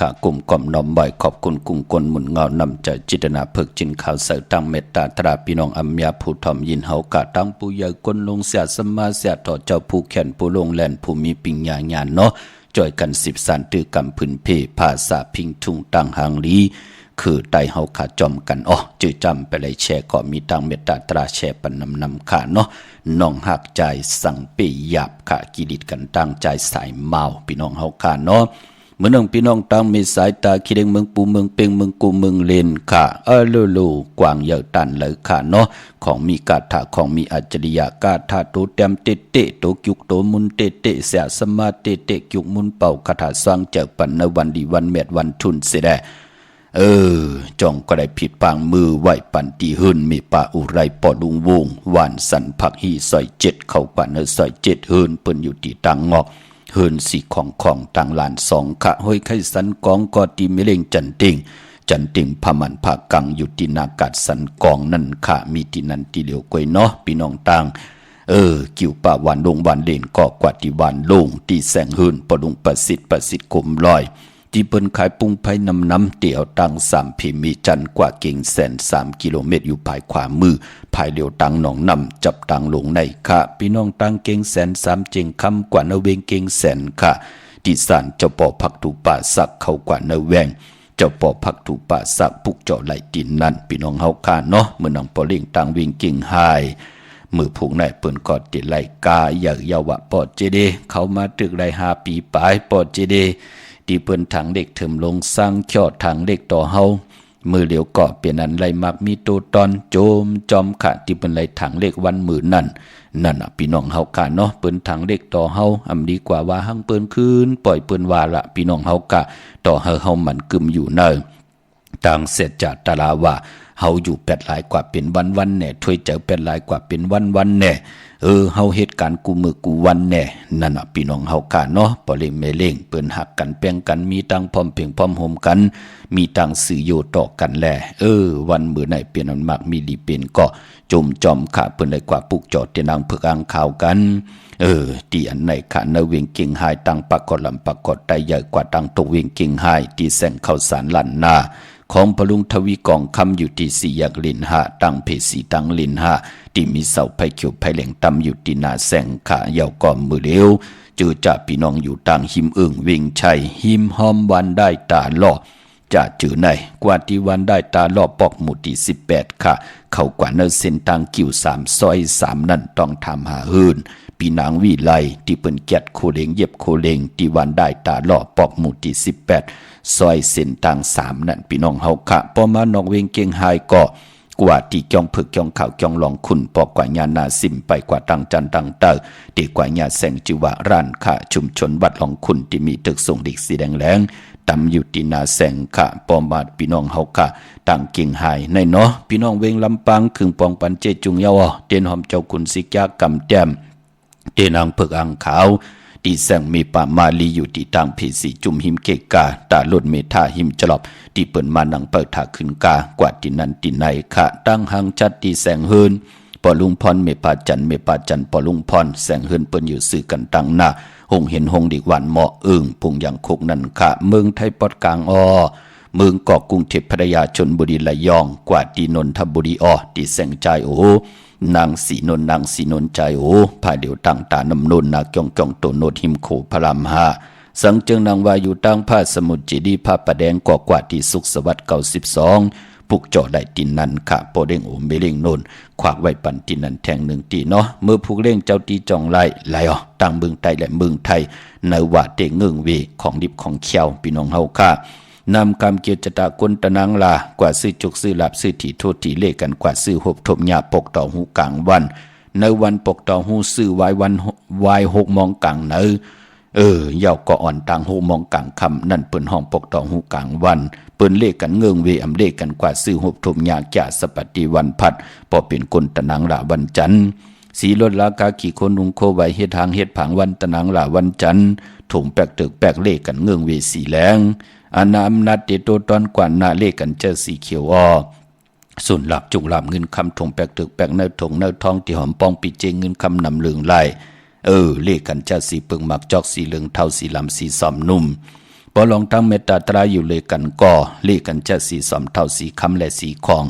[SPEAKER 2] ค่ะกลุ่มก่อมน้อมบ่อยขอบคุณกุ้งกลหมุนเงานำใจจิตนาเพิกจินข่าวเสตั้งเมตตาตราพี่น้องอัมยาผู้ทอมยินเฮากะตั้งผู้ใหญ่กลลงเสียสมาเสียต่อเจ้าผู้แขนผู้ลงแลนผู้มีปิญญาญาณเนาะจ่อยกัน10สันตือกำพื้นเพภาษาพิงทุงตังหางลีคือไตเฮาขาจอมกันจื้อจำไปเลยแชร์ก็มีตังเมตตาตราแชร์ปันนำขาเนาะน้องหักใจสั่งเปหยับค่ะกิริตกันตั้งใจสายเมาพี่น้องเฮาขาเนาะเมื่อน้องพี่น้องตั้งมีสายตาคิดเองเมืองปูเมืองเป่งเมืองกูเมืองเลนค่ะลูกวางเยอะตันเลยค่ะเนาะของมีกาถาของมีอัจฉริยะกาถาโตเต็มเตเตโตกิกโตมุนเตเตเสียสมาเตเตกิกมุนเป่าคาถาสร้างเจอปันในวันดีวันเม็ดวันทุนเสด็จ จ่องก็ได้ผิดปางมือไหวปันตีหืนมีป่าอุไรปอลุงวงหวานสันผักฮีซอย7เข้ากว่าเนซอย7หืนเปิ้นอยู่ที่ตังงอกหืนสีของตังลาน2ค่ะห้อยไข่สันกองกอตีเมเลงจันติงพมันภาคกังอยู่ที่นากาศสันกองนั่นค่ะมีที่นั่นที่เหลียวกวยเนาะพี่น้องตังกิ่วป่าวันลงวันเลนก็กว่าที่วันลงตีแสงหืนปอลุงประสิทธิ์กลมลอยที่เปิ้นขายปุ้งไผ่น้ำเตี่ยวตัง3พิมีจันกว่าเก่งแสน3กิโลเมตรอยู่ภายขวามือภายเลียวตังหนองน้ำจับตังลงในค่ะพี่น้องตังเก่งแสน3เจงคำกว่าเนเวงเก่งแสนค่ะที่สานเจ้าป่อผักถูป่าสักเข้ากว่าเนแวงเจ้าป่อผักถูป่าสักปุกเจาะไหลดินนั่นพี่น้องเฮาค่ะเนาะเมื่อน้องปอเล่งตังวิ่งเก่งหายมือผูกในเปิ้นกอดติดไหลกาอย่าเยาวะปอดเจเดเขามาตึกได้5 ปีปลายปอดเจเดที่เปิ้นถังเด็กเถิมลงสร้างเขียดถังเด็กต่อเฮามือเหลียวเกาะเปลี่ยนอันไหลมักมีโตตอนโจมจอมขะที่เปิ้นไหลถังเล็กวันมือนั่นพี่น้องเฮาค่ะเนาะเปิ้นถังเด็กต่อเฮาอำดีกว่าว่าหังเปิ้นคืนปล่อยเปิ้นว่าละพี่น้องเฮากะต่อเฮามันกึมอยู่เนอต่างเสร็จจากตาลาว่าเฮาอยู่8หลายกว่าเป็นวันแน่ถ้วยเจอ8หลายกว่าเป็นวันแน่เฮาเหตุการณ์กูมือกูวันแน่นั่นน่ะพี่น้องเฮากะเนาะปอเล่งแม่เล่งเปิ้นหักกันแป้งกันมีตังพร้อมเพียงพร้อมโฮมกันมีตังสื่อโยต่อกันแลวันมื้อไหนเปลี่ยนอันมากมีดีเป็นก็จมจอมค่ะเปิ้นเลยกว่าปุกจอดเตนางเพิกอ่างข่าวกันที่อันไหนค่ะเนเวียงเก่งหายตังปากกอดลำปากกอดได้ใหญ่กว่าตังตกเวียงเก่งหายที่แสงข้าวสารลั่นนาของพลุงทวีกองคำอยู่ที่4 แยกลินหะตั้งเพสีตั้งลินหะที่มีเสาไผ่เขียวไผ่แหลงตำอยู่ที่นาแสงขายาวก่อมมือเลี้ยวเจอจ่าพี่น้องอยู่ต่างหิมวิ่งชัยหิมหอมวันได้ตาล่อจะจือไหนกว่าที่วันได้ตาล่อปอกหมู่ที่18ค่ะเข้ากว่าเนเส้นทางกิ่ว3ซอย3นั่นต้องทำหาหืนพี่นางวิไลที่เปิ้นแกดโคเลงเย็บโคเลงที่วันได้ตาล่อปอกหมู่ที่18ซอยเส้นทาง3นั่นพี่น้องเฮาค่ะพอมานอกเวงเก่งหายก็กว่าที่จ้องผึกจ้องข่าวจ้องหลองคุณปอกกว่าญานาสิมไปกว่าตังจันตังเตอดีกว่าญาแสงจิวะร้านค่ะชุมชนวัดหลองคุณที่มีตึกส่งดิกสีแดงแหลงตำอยู่ที่นาแสงค่ะปอมาพี่น้องเฮาค่ะต่างเก่งหายในเนาะพี่น้องเวงลำปางคึงปองปันเจจุงเยาวเตียนหอมเจ้าคุณสิกยากำแต้มเตียนางผึกอ่างขาวที่แสงมีป่ามาลีอยู่ที่ต่างเพสีจุ่มหิมเกกาตาลดเมธาหิมจลอบที่เปิ่นมานังเปิดถาขึ้นกากว่าที่นั้นที่ไหนค่ะตั้งหังจัดที่แสงเฮินปอลุงพรเมปาจันปอลุงพรแสงเฮินเปิ่นอยู่สื่อกันตั้งหน้าหงเห็นหงดีกวันเหมาะพุงอย่างคกนั่นค่ะเมืองไทยปอดกลางเมืองเกาะกรุงเทพพัทยาชลบุรีระยองกว่าที่นนทบุรีที่แสงใจนางสีนนใจภายเดียวตั้งตานำนนนาเกียงโตโนดหิมโขพระราม5สังจึงนางวาอยู่ตั้งผ้าสมุทรเจดีผ้าประแดงกว่าที่สุขสวัสดิ์92ปุกเจาะได้ตินนั้นค่ะโปเด้งเมเล่งโนนขวากไว้ปันตินนั้นแทง1ตีเนาะเมื่อผูกเล่งเจ้าตีจองไล่ตั้งเมืองไทยและเมืองไทยในว่าเตงเงืองเวของดิบของเขียวพี่น้องเฮาค่ะนำคำเกียวจตะกุนตะนังลากว่าซื้อจุกซื้อหลับซื้อถี่โทษถี่เลขกันกว่าซื้อหบทบหยาปกต่อหูกลางวันในวันปกต่อหูซื้อไว้วันวาย6 โมงกลางเนเยาก็อ่อนต่าง6 โมงกลางคำนั่นเปิ้นห้องปกต่อหูกลางวันเปิ้นเลขกันเงืองเวอำเลขกันกว่าซื้อหบทบหยาจ่าสปฏิวันพัดพอเป็นกุนตะนังลาวันจันทร์สีลดราคาขี่คนนุงโคไว้เฮ็ดทางเฮ็ดผังวันตะนังลาวันจันทร์ถุงแปกตึกแปกเลขกันเงืองเวสีแรงอาณาอำนาจเตโตตอนกว่านาเลกันเจอสีเขียวส่วนหลับจุงหลับเงินคำถงแปกตึกแปกเนื้อถงเนื้อทองที่หอมปองปีเจงเงินคำนำเหลืองไหลเลกันเจอสีปึงหมักจอกสีเหลืองเท่าสีลำสีสอมนุ่มพอลองทั้งเมตตาตราอยู่เลยกันก็เลกันเจอสีสอมเท่าสีคำและสีคอง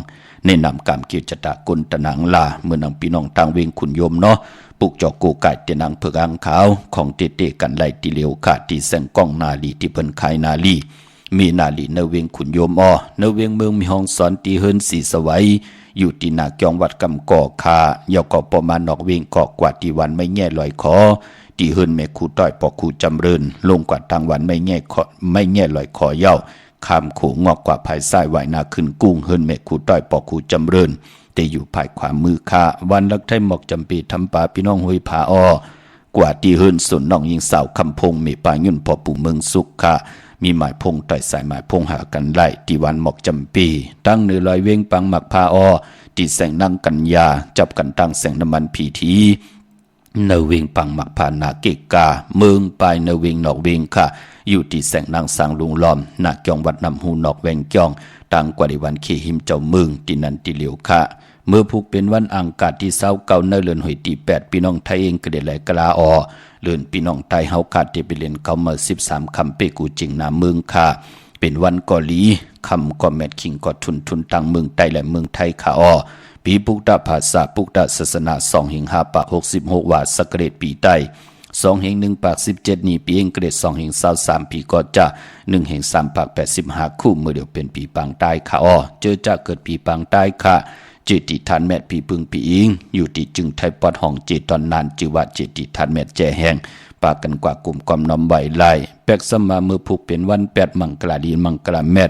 [SPEAKER 2] ในนำกามเกียวจตะกุลตะนังลาเมื่อนำพี่น้องต่างเวงขุนยมเนาะปุกจอกกูไก่เตนังเพิกอ่างขาวของเตกันไหลตีเหลียวขาดที่แสงก้องนาลีที่เพิ่นขายนาลีมีนาลีเนเวงขุนโยมเนเวงเมืองมีห้องสอนตีเฮินสีสวัยอยู่ที่นาเกียงวัดกำก่อคายาวก็ประมาณนอกเวงเกาะกว่าที่วันไม่แง่ลอยคอตีเฮินแม่ครูต้อยปอกครูจำเริญลงกว่าทางวันไม่แง่ลอยคอเย้าคำขู่งอกกว่าภายซ้ายไหวนาขึ้นกุ้งเฮินแม่ครูต้อยปอกครูจำเริญแต่อยู่ภายขวามือคาวันลักไทยหมอกจำปีทำป่าพี่น้องห้วยผากว่าที่เฮินส่วนน้องยิงสาวคำพงมีป่ายุ่นพอปู่เมืองสุขค่ะ มีหมายพงต่อยสายหมายพงหากันไล่ที่วันหมอกจำปีตั้งเนื้อลอยเว้งปังหมักพาออที่แสงนั่งกันยาจับกันตั้งแสงน้ำมันผีทีเนเวงปังหมักพานาเกกาเมืองปลายเนเวงนอกเวงค่ะอยู่ที่แสงนางสางลุงล้อมนาเกียงวัดนำหูนอกแวงเกียงต่างกว่าในวันขี่หิมเจ้าเมืองที่นันติเหลียวค่ะเมื่อผูกเป็นวันอังคารที่เศร้าเก่าเนเลือนหอยที่8พี่น้องไทยเองก็ได้ไหลกลาอเลือนพี่น้องไทยเฮาขาดที่ไปเรียนเขามา13คำเปกูจริงนาเมืองค่ะเป็นวันกอลีคำก็แมดคิงก็ทุนต่างเมืองไทยและเมืองไทยค่ะปีปุกตะภาษาปุกตะศาสนา2 หิง5 ปาก 66 ว่าสักเรตปีไต2 หิง1 ปาก 17นี่ปีเองเกรด2 หิง23ปีก็จะ1 หิง3 ปาก 85คู่เมื่อเดียวเป็นปีปางใต้ค่ะเจอจะเกิดปีปางใต้ค่ะจิติทานแม่ปีพึงปีอิงอยู่ที่จึงไทยปอดห้องจิตตอนนานจิว่าจิติทานแม่แจแห้งปากกันกว่ากลุ่มความน้อมไหวไล่แปกสมามือผูกเป็นวัน8 มังกราดีมังกราแม่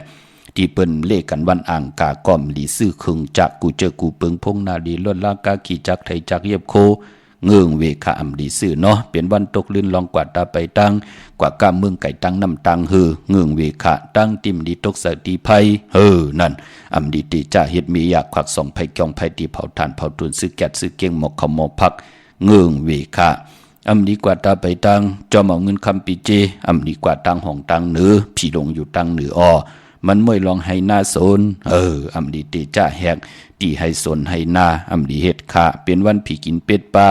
[SPEAKER 2] ที่เปิ้นเลขกันวันอ่างกาก้อมหลีซื่อคึงจากกูเจอกูเปิงพงนาดีล้นลากาขี่จักไทยจักเย็บโคเงืองเวคาอำดีซื่อเนาะเป็นวันตกลื่นลองกว่าตาไปตั้งกว่ากาเมืองไก่ตั้งน้ำตังเงืองเวคาตั้งติมดีตกสติไพนั่นอำดีติจ่าเฮ็ดมีอยากขวักส่องไผจองไผตีเผาทานเผาตุนซื้อแกดซื้อเก่งหมกขมพักเงืองเวคาอำดีกว่าตาไปตั้งจอมเอาเงินคำปีเจอำดีกว่าตั้งห้องตั้งเหนือผีลงอยู่ตั้งเหนือมันไม่ลองให้หน้าโซนอำดีติจ่าแหกตีให้โซนให้หน้าอำดีเฮ็ดค่ะเป็นวันผีกินเป็ดปลา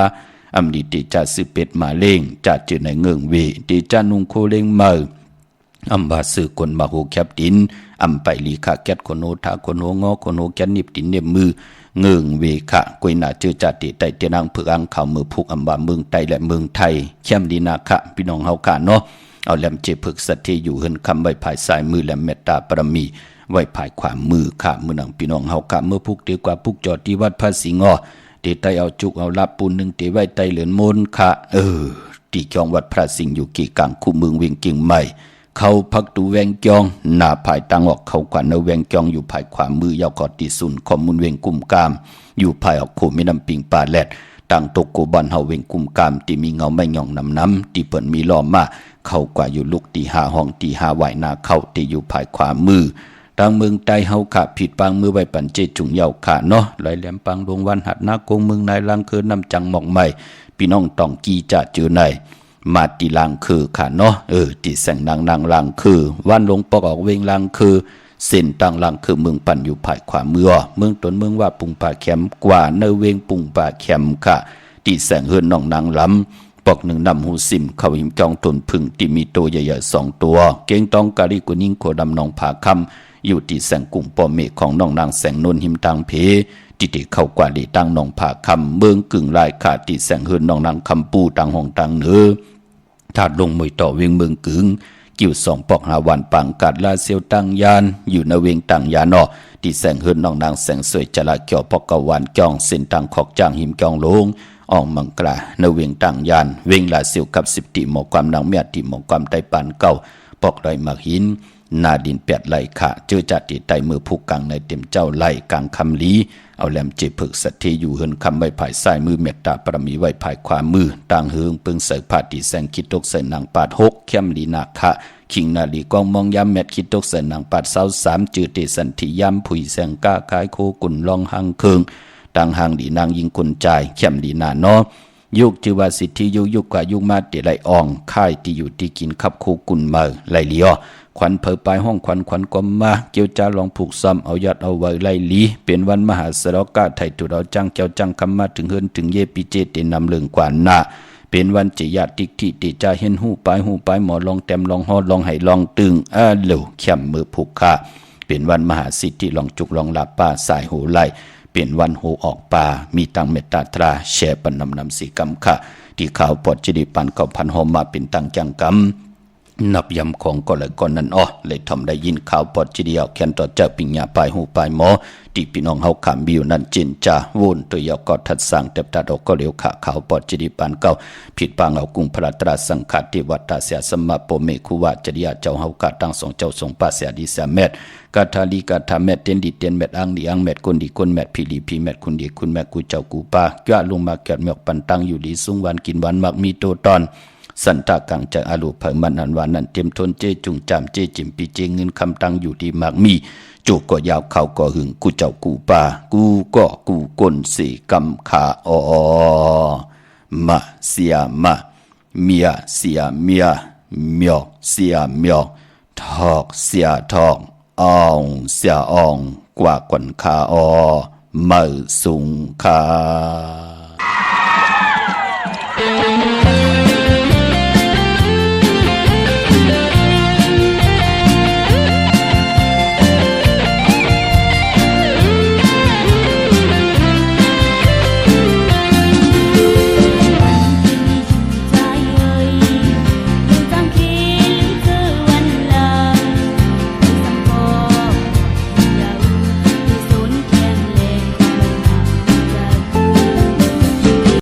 [SPEAKER 2] อำดีติจ่าซื้อเป็ดมาเล่งจ่าเจอในเงืองเวติจ่านุงโคเล่งเมอำบาซื้อคนมาโหแคบดินอำไปลีค่ะแก๊ดคนโนทาคนโนงอคนโนแก๊ดนิบดินเน็บมือเงืองเวค่ะกวยหน้าเจอจ่าติไตเตนังเพื่ออังข่าวมือผูกอำบาเมืองไตและเมืองไทยเข้มดีนาค่ะพี่น้องเฮาค่ะเนาะเอาแหลมเจพึกสัตย์อยู่เฮินคำไว้ภายซ้ายมือแหลมเมตตาปรมีไว้ภายขวามือค่ะมือหนังพี่น้องเฮากะเมื่อพุกดีกว่าพุกจอดที่วัดพระสิงห์เตไตเอาจุกเอาลาปูนหนึ่งเตไว้ไตเหลือนมนค่ะที่จองวัดพระสิงห์อยู่กี่กลางคู่เมืองเวียงเก่งใหม่เขาพักตูแวงจองหน้าภายตังออกเขากว่าเนแวงจองอยู่ภายขวามือยาวกอดที่สุนข้อมูลเวียงกุมกามอยู่ภายออกโคมีน้ำปิงปลาแลดต่างตกโกบันเฮาเวงกุมกามที่มีเงาไม่หย่องน้ำที่เปิ่นมีล้อมมาเข้ากว่าอยู่ลูกตีหาห้องตีหาไหวนาเข้าที่อยู่ภายขวามือทางเมืองใต้เฮาขาผิดปางมือไว้ปันเจจุงเยาขาเนาะลอยแหลมปังดวงวันหัดนาโกงเมืองนายลังคือน้ำจังหมอกใหม่พี่น้องต้องกีจะเจอในมาตีลังคือขาเนาะตีแสงนางลังคือวันลงปอกออกเวงลังคือเส้นต่างลังคือเมืองปันอยู่ภายขวามือเมืองตนเมืองว่าปุงป่าแคมกว่าเนเวงปุงป่าแคมค่ะตีแสงเฮือนน้องนางล้ำปอกหนึ่งนำหูซิมเขาหิมจองตนพึ่งที่มีตัวใหญ่ๆ2 ตัวเก่งต้องกาลิกุนิ่งโคดำนองผาคำอยู่ที่แสงกุ่งปอเมฆของน้องนางแสงนนหิมตังเพที่ที่เข้ากว่าดีตั้งน้องผาคำเมืองกึ่งลายขาดที่แสงเฮือนน้องนางคำปูตังห้องตังเหนือถาดลงมวยต่อเวียงเมืองกึ่งกิ่ว2 ปอกหาวันปังกัดลาเซียวตังยานอยู่ในเวียงตังยานที่แสงเฮือนน้องนางแสงสวยจระเกี่ยวปอกกวานจองเส้นตังขอกจางหิมจองลงออกมังกลาในเวียงต่างยานเวียงลาเซียวกับ10ติหมอความนางเมียติหมอความไตปานเก่าปอกดอยมักหินนาดิน8 ไหลค่ะเจอจัดติไตมือผู้กังในเต็มเจ้าไหลกลางคำลีเอาแหลมเจพึกสัตย์อยู่เฮินคำไว้ภายซ้ายมือเมตตาปรมีไว้ภายขวามือต่างเฮืองปึงเสยผาติแสงคิดตกใส่นางปาด6เข้มลีนาคะคิงนาลีกองมองยามแมดคิดตกใส่นางปาด23จือเตสันทิยามผุยแสงก้าคายโคกุ่นลองหังเคิงต่างหางดีนางยิงกุนจ่ายเข้มลีนาเนาะยุคจือว่าสิทธิยุคกว่ายุคมาเตไหลอ่องค่ายที่อยู่ที่กินขับโคกุนมาไหลเลียวขวัญเผยปลายห้องขวัญกอมมาเกี่ยวจ้าลองผูกซ้ำเอายัดเอาไว้ไล่ลีเป็นวันมหาสรกะไทยตุเราจังเจ้าจังคำมาถึงเฮินถึงเยปิเจเตนำเลืองกว่าหน้าเป็นวันจิยาติกที่ติจ่าเห็นหูปลายหมอลองแต้มลองฮอดลองไห้ลองตึงเหลวเข้มมือผูกค่ะเป็นวันมหาสิทธิลองจุกลองลาป้าสายหูไล่เป็นวันโหออกป่ามีตังเมตตาตราแช่ปันนำสีกำค่ะที่ข่าวปอดจิริปันเก่าพันหอมมาเป็นตังจังกำนับยำของก็เลยก่อนนั้นเลยทำได้ยินข่าวปอดจิริเอาแคนต่อเจ้าปิญญาปลายหูปลายหมอที่พี่น้องเฮาขามบิวนั่นจินจ่าวนตัวยอกอดทัดสั่งเต็บตาดอกก็เลี้ยวขาข่าวปอดจิริปันเก่าผิดปางเอากุ้งพระตราสังฆาติวัตตาเสียสมมาโปเมคุวะจริยาเจ้าเฮากาตั้ง2 เจ้า2 ป้าเสียดีเสียเม็ดกาทาลีกาทาเม็ดเต็นดีเต็นเม็ดอังดีอังเม็ดคนดีคนเม็ดพีลีพีเม็ดคนดีคุณแม่กูเจ้ากูป้าแก่ลงมาเกิดเมือกปันตังอยู่ดีสูงวันกินวันมักมีโตตอน สันตากังจากอาลูเผมันนันวานันเตรียมทนเจจุงจามเจจิมปีเจเงินคำตังอยู่ดีมากมีจูก็ยาวเขาก็หึงกูเจ้ากูป่ากูก็กูกลสีกำขาอมาเสียมาเมียเสียเมียเมียเสียเมียทอกเสียทอกอองเสียอองกว่าก่อนขามือสูงขา